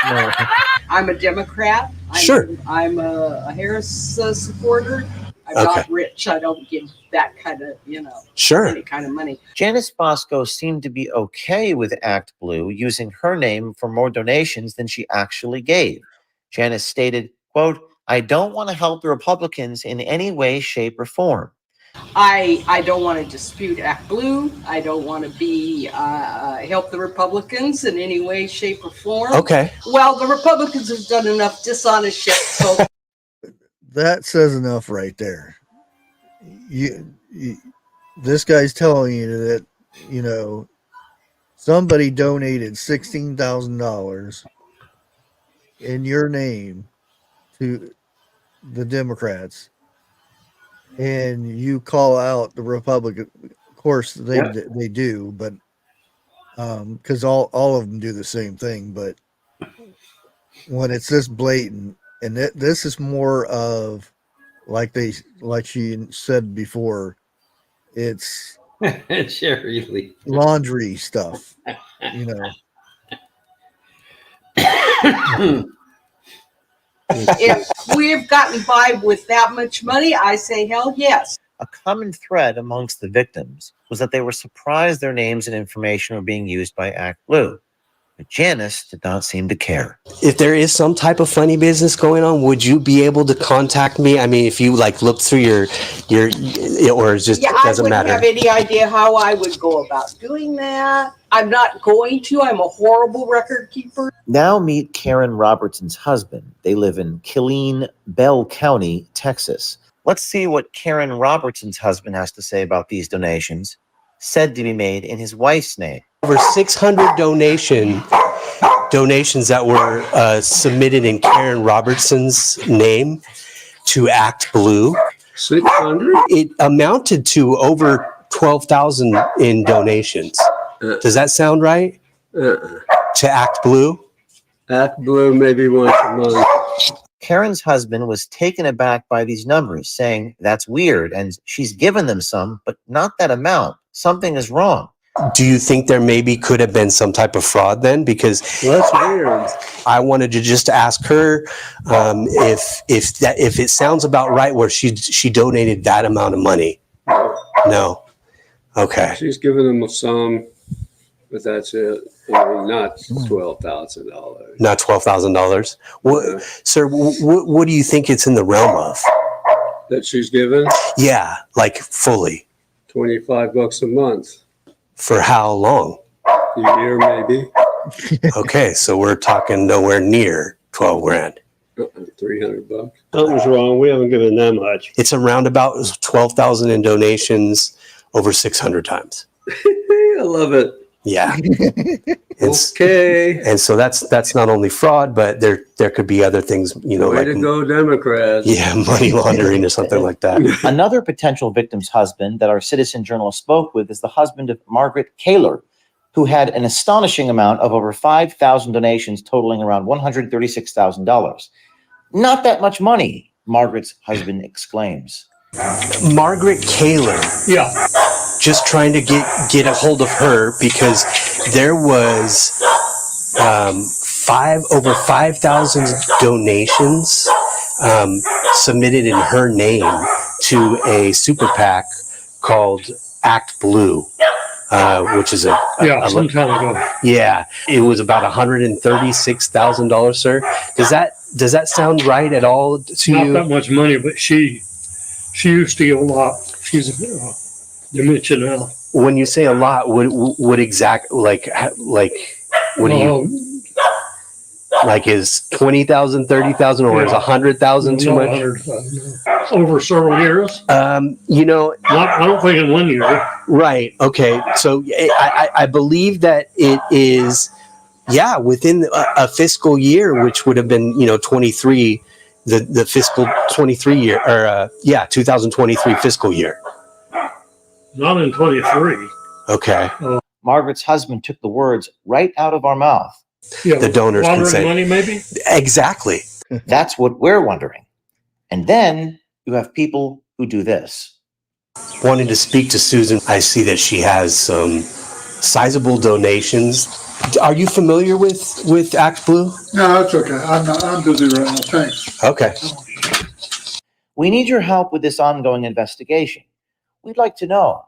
No. I'm a Democrat. Sure. I'm a Harris supporter. I'm Okay. not rich. I don't give that kind of, Sure. any kind of money. Janice Bosco seemed to be okay with ActBlue using her name for more donations than she actually gave. Janice stated, quote, "I don't want to help the Republicans in any way, shape, or form." I don't want to dispute ActBlue. I don't want to be help the Republicans in any way, shape, or form. Okay. Well, the Republicans have done enough dishonest shit, so That says enough right there. This guy's telling you that, somebody donated $16,000 in your name to the Democrats, and you call out the Republican. Of course, they do, but because all of them do the same thing. But when it's this blatant, and this is more of like she said before, it's Cherry Lee. laundry stuff, if we've gotten by with that much money, I say hell yes. A common thread amongst the victims was that they were surprised their names and information were being used by ActBlue. But Janice did not seem to care. If there is some type of funny business going on, would you be able to contact me? I mean, if you look through your or just Yeah, it doesn't I wouldn't matter. have any idea how I would go about doing that. I'm not going to. I'm a horrible record keeper. Now meet Karen Robertson's husband. They live in Killeen, Bell County, Texas. Let's see what Karen Robertson's husband has to say about these donations, said to be made in his wife's name. Over 600 donations that were submitted in Karen Robertson's name to ActBlue. 600? It amounted to over 12,000 in donations. Does that sound right? To ActBlue? ActBlue maybe once a month. Karen's husband was taken aback by these numbers, saying that's weird, and she's given them some, but not that amount. Something is wrong. Do you think there maybe could have been some type of fraud then? Because that's weird. I wanted to just ask her if it sounds about right where she donated that amount of money. No. Okay. She's given them some, but that's it. I mean, not $12,000. Not $12,000. What, sir? What do you think it's in the realm of? That she's given? Yeah, like fully. $25 a month. For how long? A year, maybe. Okay, so we're talking nowhere near 12 grand. $300. Something's wrong. We haven't given that much. It's around about 12,000 in donations over 600 times. I love it. Yeah. Okay. And so that's not only fraud, but there could be other things, you know, Way to go, Democrats. Yeah, money laundering or something like that. Another potential victim's husband that our citizen journalist spoke with is the husband of Margaret Kaler, who had an astonishing amount of over 5,000 donations totaling around $136,000. Not that much money, Margaret's husband exclaims. Margaret Kaler. Yeah. Just trying to get a hold of her because there was over 5,000 donations submitted in her name to a super PAC called ActBlue, which is some time ago. Yeah, it was about $136,000, sir. Does that sound right at all to you? Not that much money, but she used to give a lot. She's dimensional. When you say a lot, what exact like what do you like? Is 20,000, 30,000, or is 100,000 too much? Over several years. You know, I don't think in 1 year. Right. Okay. So I believe that it is, yeah, within a fiscal year, which would have been 23, the fiscal 23 year, or 2023 fiscal year. Not in 23. Okay. Margaret's husband took the words right out of our mouth. Yeah, the donors can say money, maybe. Exactly. That's what we're wondering. And then you have people who do this. Wanting to speak to Susan, I see that she has some sizable donations. Are you familiar with ActBlue? No, it's okay. I'm busy right now. Thanks. Okay. We need your help with this ongoing investigation. We'd like to know,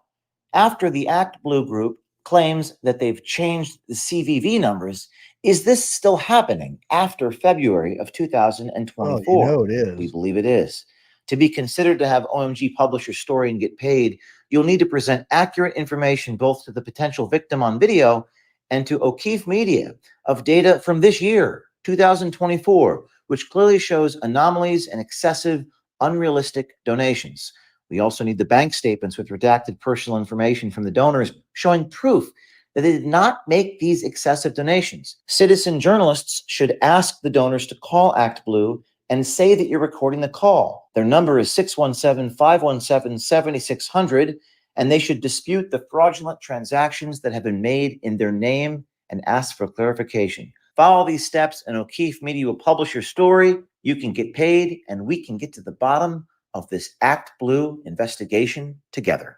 after the ActBlue group claims that they've changed the CVV numbers, is this still happening after February of 2024? Oh, it is. We believe it is. To be considered to have OMG publish your story and get paid, you'll need to present accurate information both to the potential victim on video and to O'Keefe Media of data from this year, 2024, which clearly shows anomalies and excessive, unrealistic donations. We also need the bank statements with redacted personal information from the donors showing proof that they did not make these excessive donations. Citizen journalists should ask the donors to call ActBlue and say that you're recording the call. Their number is 617-517-7600, and they should dispute the fraudulent transactions that have been made in their name and ask for clarification. Follow these steps and O'Keefe Media will publish your story. You can get paid, and we can get to the bottom of this ActBlue investigation together.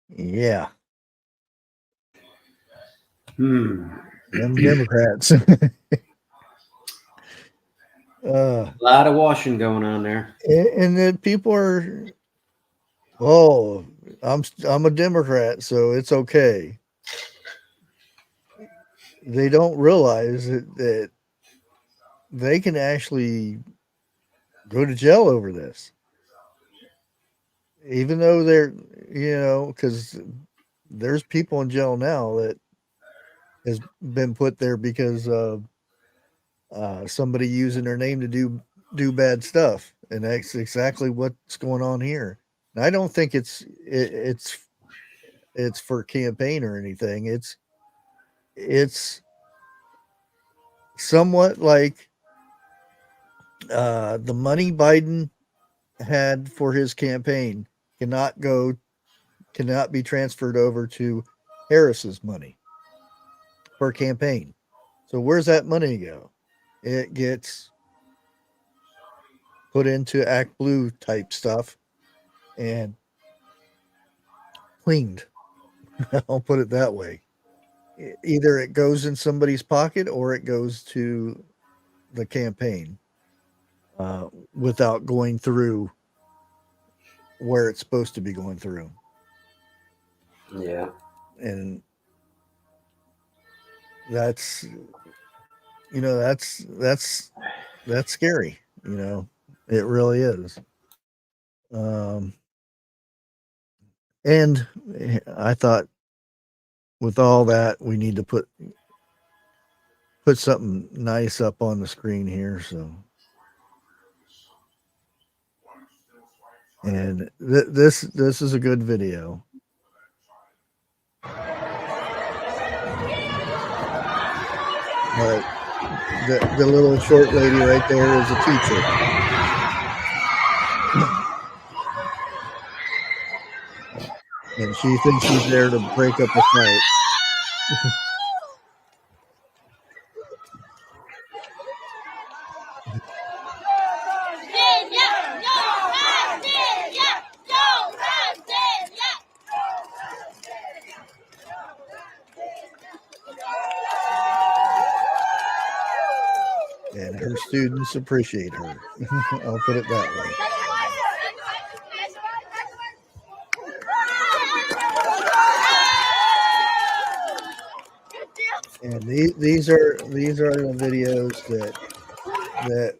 Yeah. Them Democrats. A lot of washing going on there. And then people are, I'm a Democrat, so it's okay. They don't realize that they can actually go to jail over this. Even though they're, because there's people in jail now that has been put there because of somebody using their name to do bad stuff, and that's exactly what's going on here. And I don't think it's for campaign or anything. It's somewhat like the money Biden had for his campaign cannot be transferred over to Harris's money for campaign. So where's that money go? It gets put into ActBlue type stuff and cleaned. I'll put it that way. Either it goes in somebody's pocket or it goes to the campaign without going through where it's supposed to be going through. Yeah. And that's that's scary. It really is. And I thought with all that, we need to put something nice up on the screen here. So, and this is a good video. But the little short lady right there is a teacher. And she thinks she's there to break up a fight. And her students appreciate her. I'll put it that way. And these are the videos that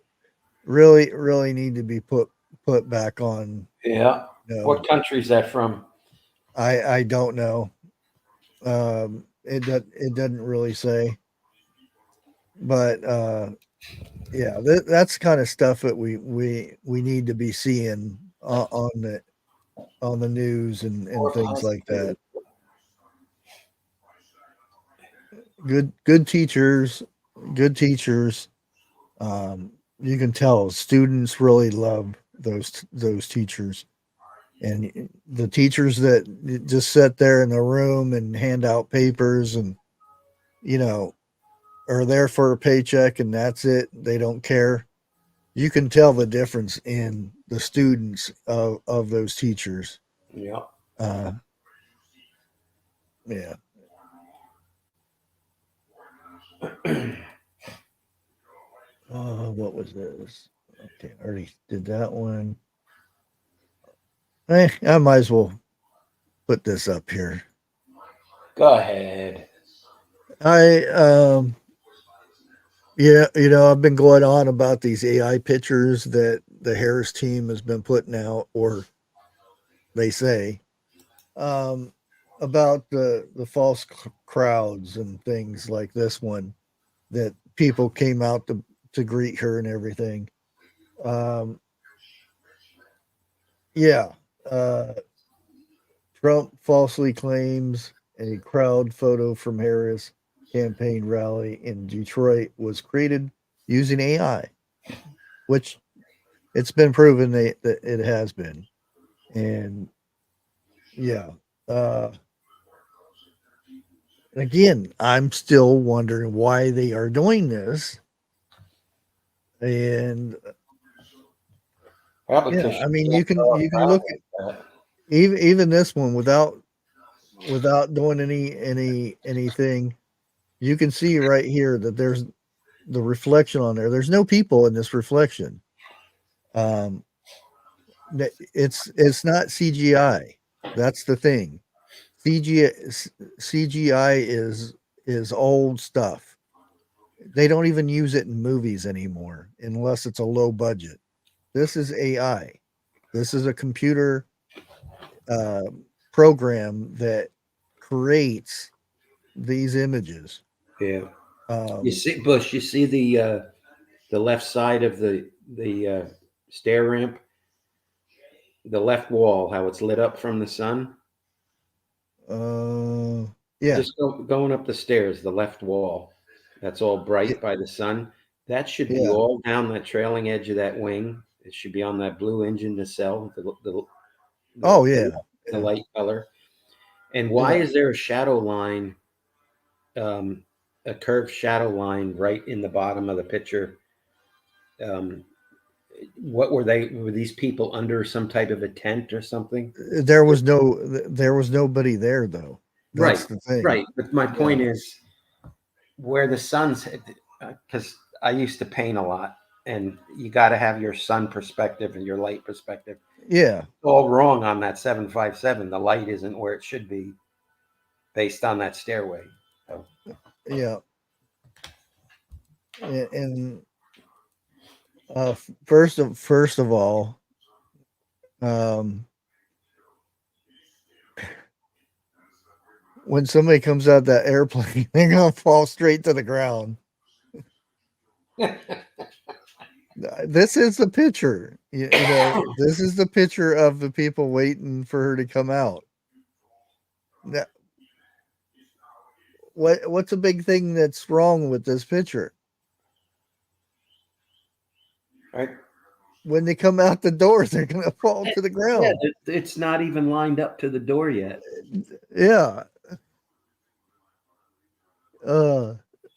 really need to be put back on. Yeah. What country is that from? I don't know. It doesn't really say. But yeah, that's kind of stuff that we need to be seeing on the news and things like that. Good teachers. You can tell students really love those teachers, and the teachers that just sit there in the room and hand out papers and are there for a paycheck and that's it. They don't care. You can tell the difference in the students of those teachers. Yeah. Yeah. What was this? Okay, I already did that one. I might as well put this up here. Go ahead. I've been going on about these AI pictures that the Harris team has been putting out, or they say, about the false crowds and things like this one, that people came out to greet her and everything. Trump falsely claims a crowd photo from Harris campaign rally in Detroit was created using AI, which it's been proven that it has been. And again, I'm still wondering why they are doing this. And I mean, you can look at even this one without doing anything. You can see right here that there's the reflection on there. There's no people in this reflection. It's not CGI. That's the thing. CGI is old stuff. They don't even use it in movies anymore unless it's a low budget. This is AI. This is a computer program that creates these images. Yeah. You see, Bush. You see the left side of the stair ramp, the left wall, how it's lit up from the sun. Yeah. Just going up the stairs, the left wall, that's all bright by the sun. That should be all down that trailing edge of that wing. It should be on that blue engine nacelle. The light color. And why is there a shadow line, a curved shadow line right in the bottom of the picture? What were they? Were these people under some type of a tent or something? There was nobody there though. That's Right, the thing. right. But my point Yeah. is, where the sun's, because I used to paint a lot, and you got to have your sun perspective and your light perspective. Yeah. All wrong on that 757. The light isn't where it should be, based on that stairway. So, Yeah. And first of all, when somebody comes out that airplane, they're gonna fall straight to the ground. This is the picture. You know, this is the picture of the people waiting for her to come out. Now, what's a big thing that's wrong with this picture? right? When they come out the doors, they're gonna fall to the Yeah, ground. it's not even lined up to the door yet. Yeah.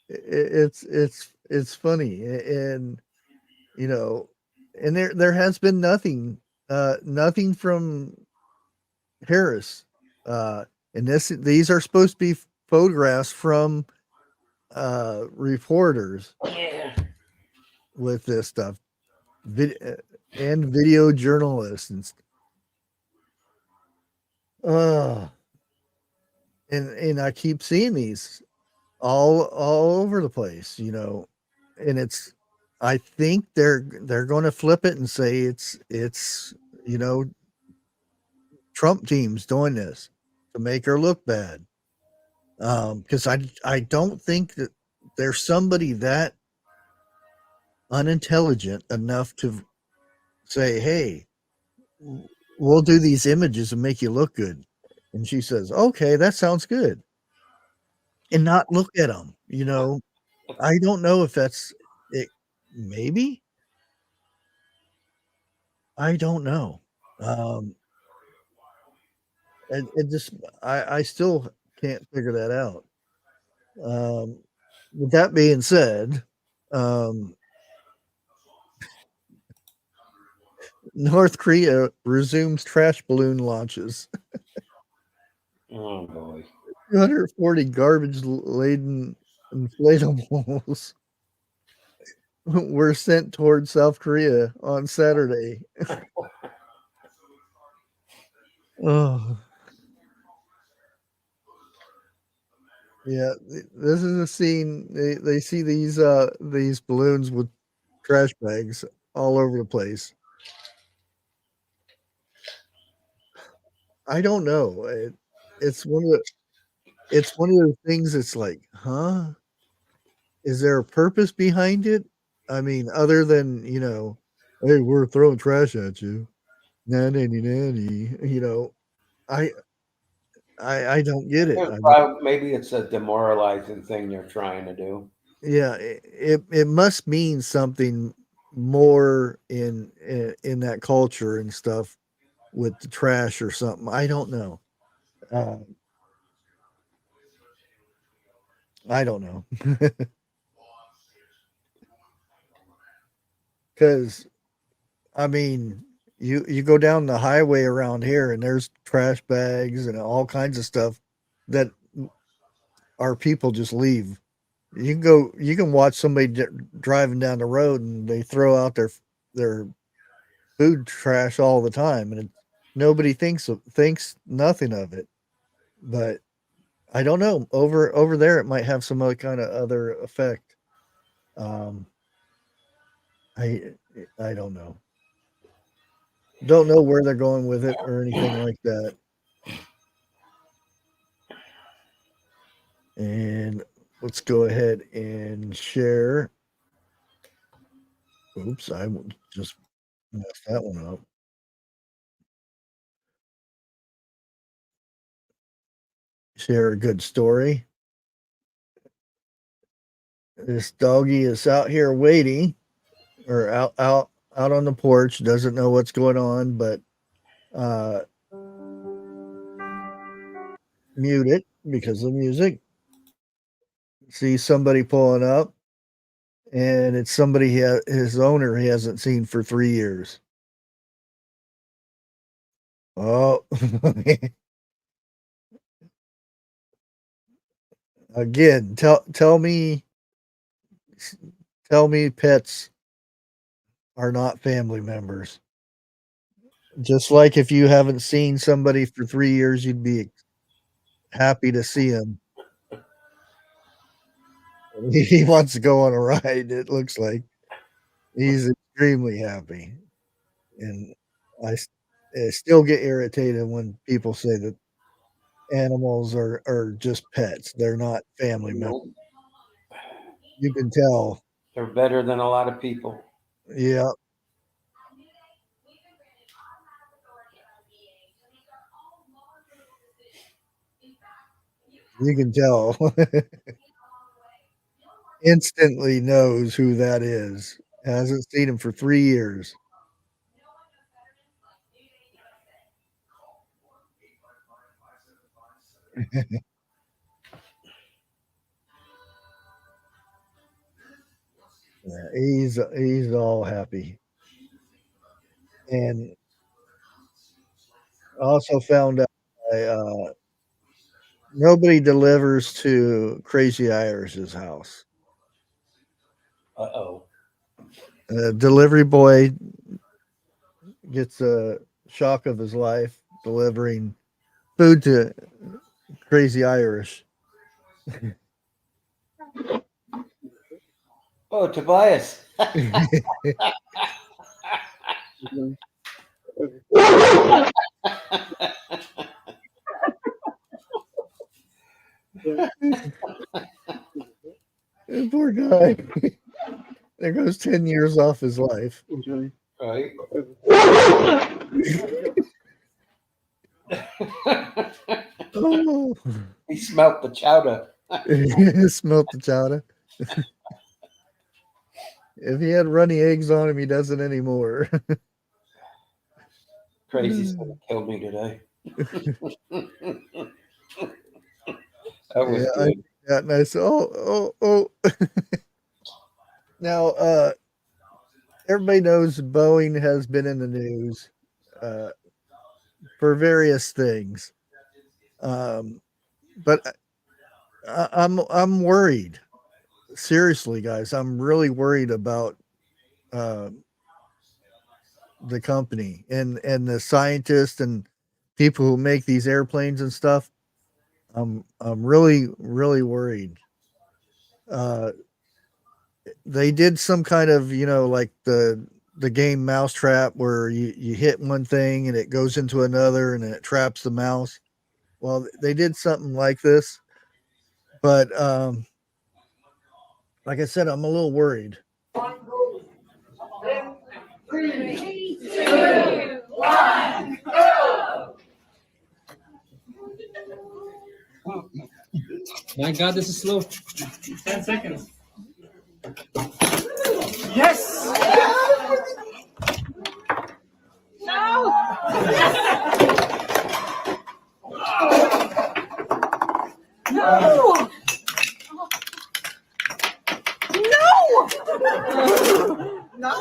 It's funny, and you know, and there has been nothing from Harris, and these are supposed to be photographs from reporters Yeah. with this stuff, and video journalists and I keep seeing these all over the place, you know, and I think they're going to flip it and say it's you know, Trump team's doing this to make her look bad. Because I don't think that there's somebody that unintelligent enough to say, "Hey, we'll do these images and make you look good." And she says, "Okay, that sounds good," and not look at them. You know, I don't know if that's it. Maybe I don't know. Um, and it just I still can't figure that out. With that being said, um, North Korea resumes trash balloon launches. Oh boy. 240 garbage laden inflatables were sent towards South Korea on Saturday. Oh. Yeah, this is a scene. They see these balloons with trash bags all over the place. I don't know. It's one of those things that's like, huh? Is there a purpose behind it? I mean, other than, you know, hey, we're throwing trash at you. Nanny nanny. You know, I I don't get it. I mean, Maybe it's a demoralizing thing you're trying to do. yeah, it must mean something more in that culture and stuff with the trash or something. I don't know. Um, I don't know. Because I mean, you go down the highway around here, and there's trash bags and all kinds of stuff that our people just leave. You can watch somebody driving down the road, and they throw out their food trash all the time, and nobody thinks nothing of it. But I don't know. Over there, it might have some other kind of other effect. Um, I I don't know. Don't know where they're going with it or anything like that. And let's go ahead and share. Oops, I just messed that one up. Share a good story. This doggy is out here waiting, or out on the porch, doesn't know what's going on, but uh mute it because of music. See somebody pulling up, and it's somebody his owner he hasn't seen for 3 years. Oh, again, tell me pets are not family members. Just like if you haven't seen somebody for 3 years, you'd be happy to see him. He wants to go on a ride, it looks like. He's extremely happy, and I still get irritated when people say that animals are just pets. They're not family members. Nope. You can tell. They're better than a lot of people. Yeah. You can tell. Instantly knows who that is. Hasn't seen him for 3 years. Yeah, he's all happy. And also found out nobody delivers to Crazy Irish's house. Uh-oh. Delivery boy gets a shock of his life delivering food to Crazy Irish. Oh, Tobias. Poor guy. There goes 10 years off his life. Right. Oh. He smelt the chowder. He smelt the chowder. If he had runny eggs on him, he doesn't anymore. Crazy's gonna kill me today. That was good. Yeah, nice. Oh. Now, everybody knows Boeing has been in the news for various things, but I'm worried. Seriously, guys, I'm really worried about the company and the scientists and people who make these airplanes and stuff. I'm really worried. They did some kind of, like the game Mousetrap, where you hit one thing and it goes into another and it traps the mouse. Well, they did something like this, but like I said, I'm a little worried. 3, 2, 1, go! My God, this is slow. 10 seconds. Yes! No! No! No!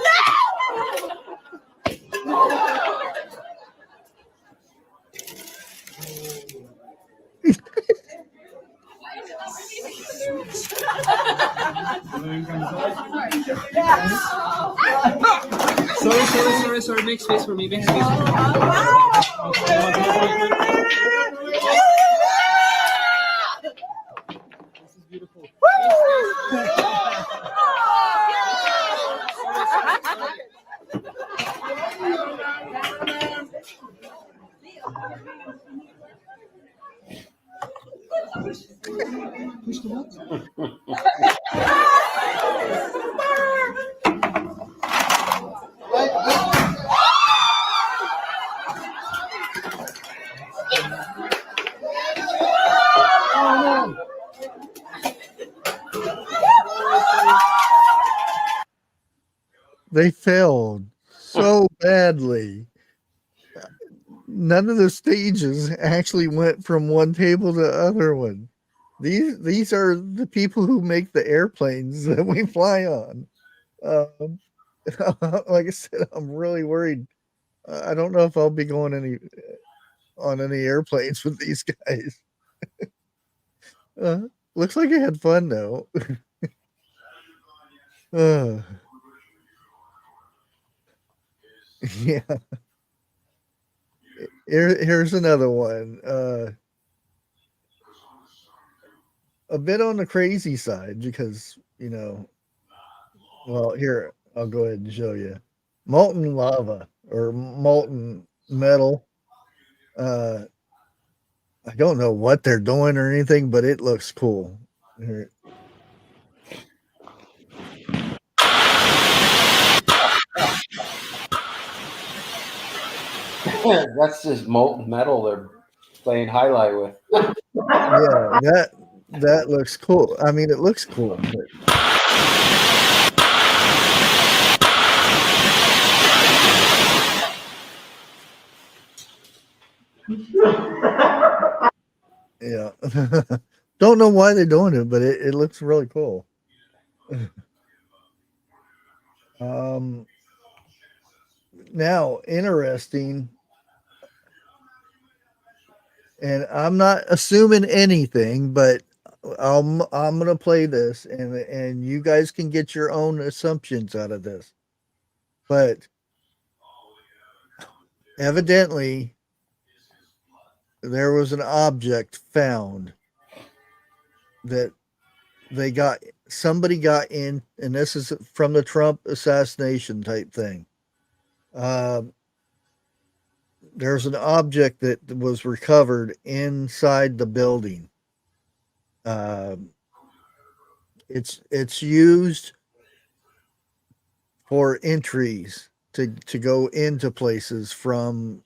Sorry. Make space for me. Make space for me. This is beautiful. Push the button. They failed so badly. None of the stages actually went from one table to the other one. These are the people who make the airplanes that we fly on. Like I said, I'm really worried. I don't know if I'll be going on any airplanes with these guys. Looks like I had fun though. Yeah. Here's another one. A bit on the crazy side because, well, here, I'll go ahead and show you. Molten lava or molten metal. I don't know what they're doing or anything, but it looks cool. Here. That's just molten metal they're playing highlight with. Yeah, that looks cool. I mean, it looks cool. But... Yeah. Don't know why they're doing it, but it looks really cool. Now, interesting, and I'm not assuming anything, but I'm gonna play this, and you guys can get your own assumptions out of this. But evidently, there was an object found that somebody got in, and this is from the Trump assassination type thing. There's an object that was recovered inside the building. It's used for entries to go into places from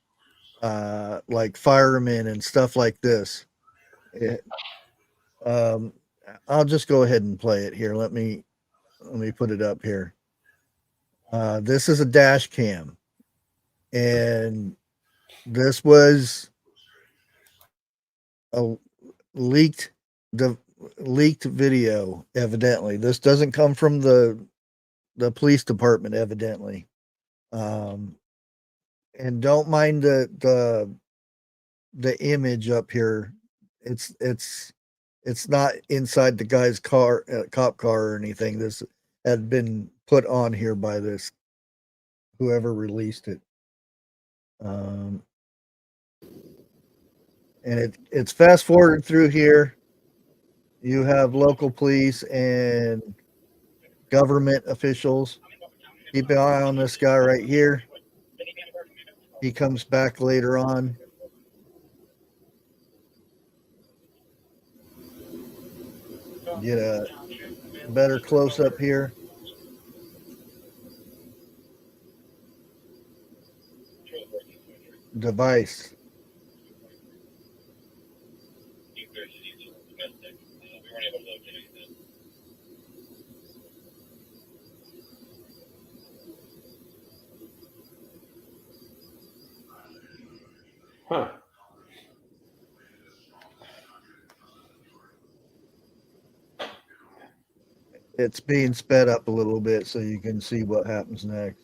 like firemen and stuff like this. I'll just go ahead and play it here. Let me put it up here. This is a dash cam, and this was a leaked video. Evidently, this doesn't come from the police department. Evidently, and don't mind the image up here. It's not inside the guy's car, cop car or anything. This had been put on here by this whoever released it. And it's fast forwarded through here. You have local police and government officials. Keep an eye on this guy right here. He comes back later on. Get a better close up here. Device. Huh. It's being sped up a little bit so you can see what happens next.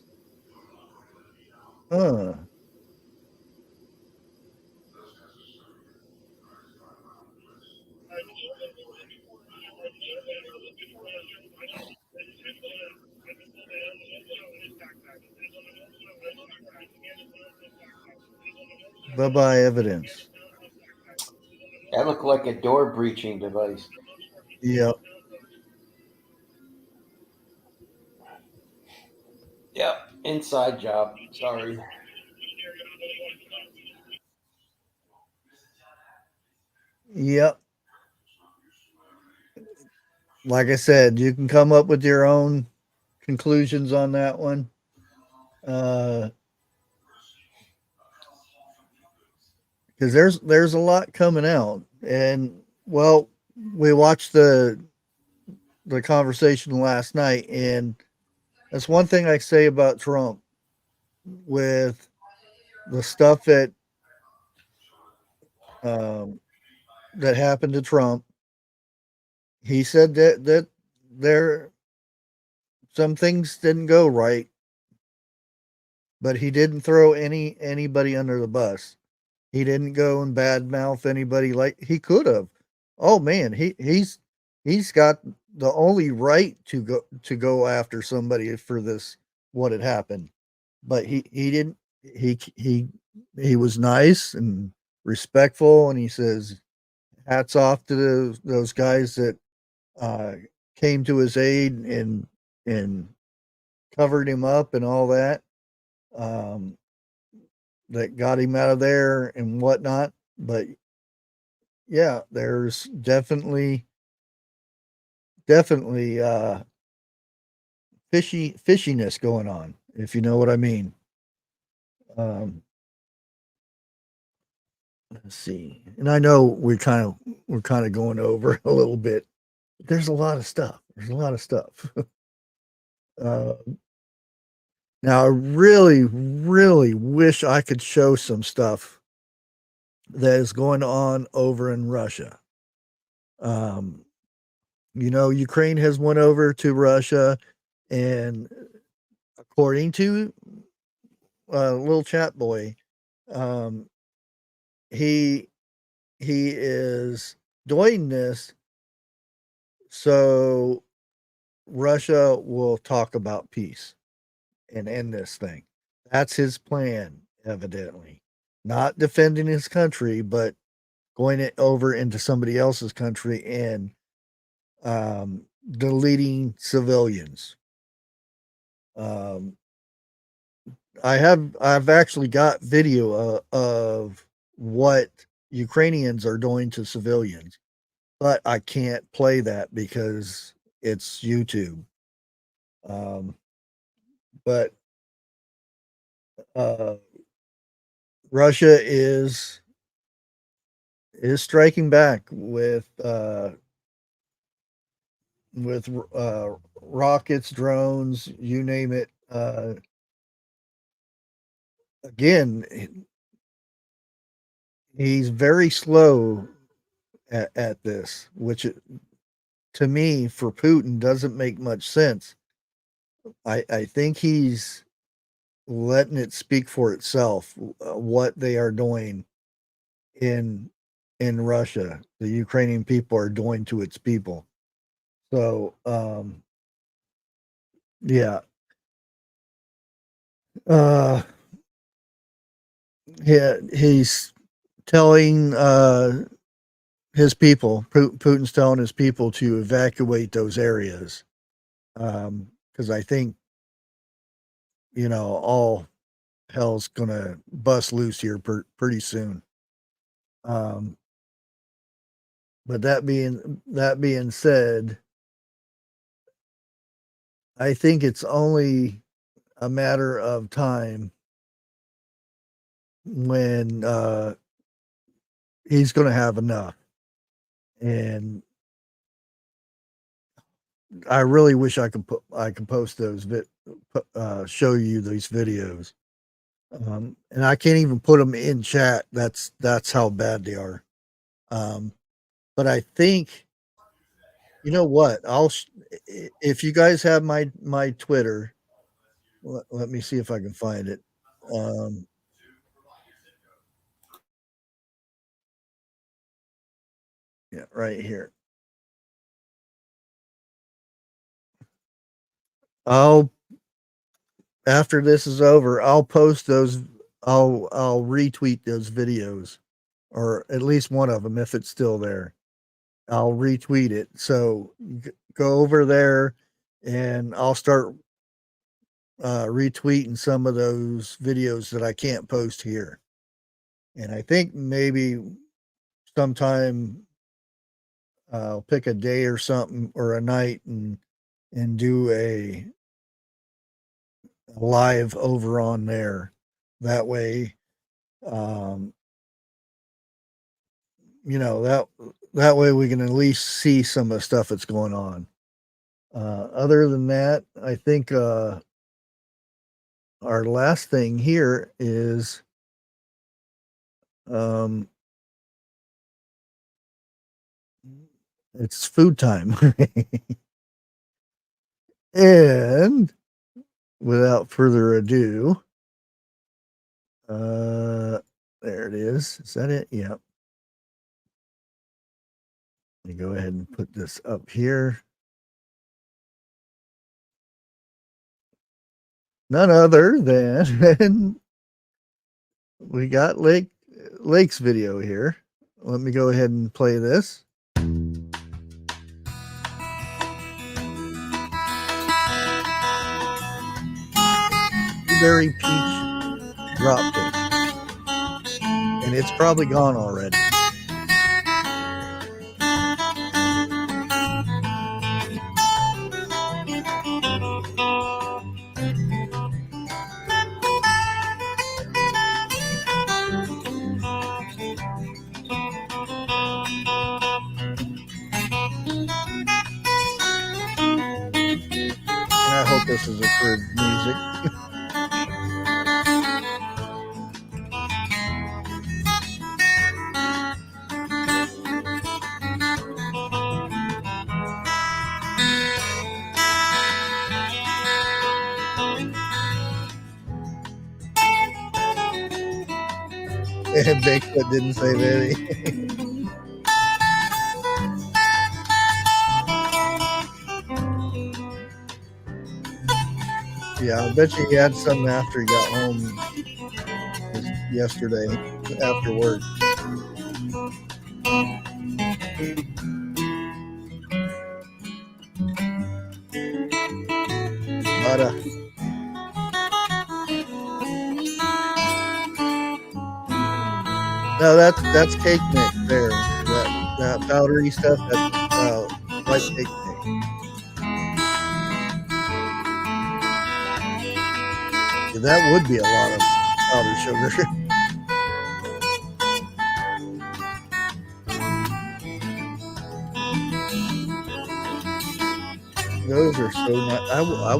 Bye-bye evidence. That looked like a door breaching device. Yep. Yep. Inside job. Sorry. Yep. Like I said, you can come up with your own conclusions on that one. Because there's a lot coming out, and well, we watched the conversation last night, and that's one thing I say about Trump with the stuff that that happened to Trump he said that there some things didn't go right, but he didn't throw anybody under the bus. He didn't go and badmouth anybody like he could have. Oh man, he's got the only right to go after somebody for this what had happened. But he didn't he was nice and respectful, and he says hats off to those guys that uh, came to his aid and covered him up and all that. Um, that got him out of there and whatnot. But yeah, there's definitely fishiness going on, if you know what I mean. Um, let's see. And I know we're kind of going over a little bit. There's a lot of stuff. There's a lot of stuff. uh, now I really wish I could show some stuff that is going on over in Russia. Um, Ukraine has went over to Russia, and according to little chat boy, um, he is doing this so Russia will talk about peace and end this thing. That's his plan, evidently. Not defending his country, but going over into somebody else's country and deleting civilians. Um, I've actually got video of what Ukrainians are doing to civilians, but I can't play that because it's YouTube. Um, but uh, Russia is striking back with rockets, drones, you name it. Again, he's very slow at this, which to me for Putin doesn't make much sense. I think he's letting it speak for itself what they are doing in Russia. The Ukrainian people are doing to its people. So yeah. Uh yeah, he's telling his people, Putin's telling his people to evacuate those areas. Because I think, all hell's gonna bust loose here pretty soon. Um, but that being said, I think it's only a matter of time when he's going to have enough. And I really wish I could post those show you these videos. And I can't even put them in chat. That's how bad they are. But I think, you know what? If you guys have my Twitter, let me see if I can find it. Yeah, right here. I'll After this is over, I'll post those. I'll retweet those videos, or at least one of them if it's still there. I'll retweet it. So go over there, and I'll start retweeting some of those videos that I can't post here. And I think maybe sometime I'll pick a day or something or a night and do a live over on there. That way, um, that way we can at least see some of the stuff that's going on. Other than that, I think our last thing here is um, It's food time. And without further ado, there it is. Is that it? Yep. Let me go ahead and put this up here. None other than we got Lake's video here. Let me go ahead and play this. Blueberry peach drop cake. And it's probably gone already. And I hope this is approved music. And Bigfoot didn't say that. Yeah, I bet you he had some after he got home yesterday after work. But no, that's cake mix there. That powdery stuff, that's white cake mix. Yeah, that would be a lot of powdered sugar. Those are so nice. I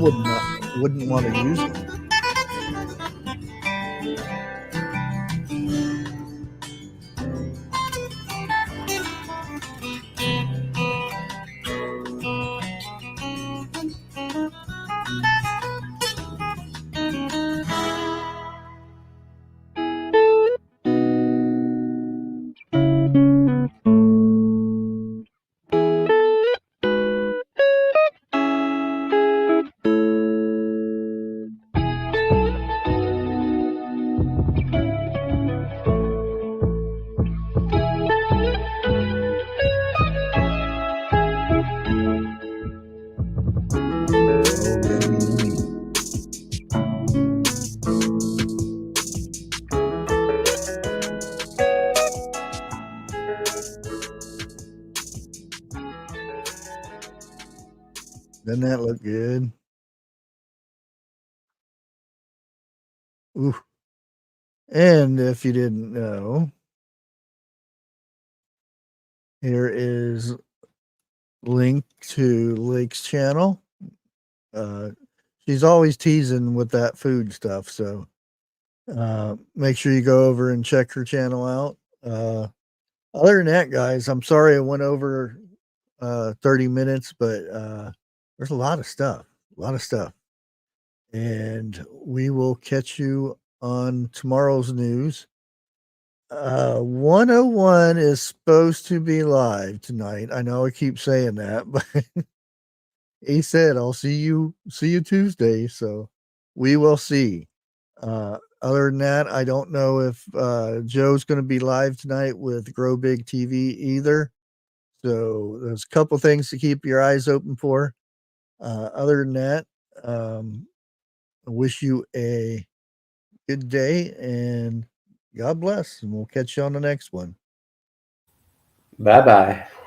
wouldn't want to use them. Doesn't that look good? Ooh. And if you didn't know, here is link to Lake's channel. She's always teasing with that food stuff, so make sure you go over and check her channel out. Other than that, guys, I'm sorry I went over 30 minutes, but there's a lot of stuff. And we will catch you on tomorrow's news. 101 is supposed to be live tonight. I know I keep saying that, but he said I'll see you Tuesday, so we will see. Other than that, I don't know if Joe's going to be live tonight with Grow Big TV either. So there's a couple things to keep your eyes open for. Other than that, I wish you a good day and God bless. And we'll catch you on the next one. Bye-bye.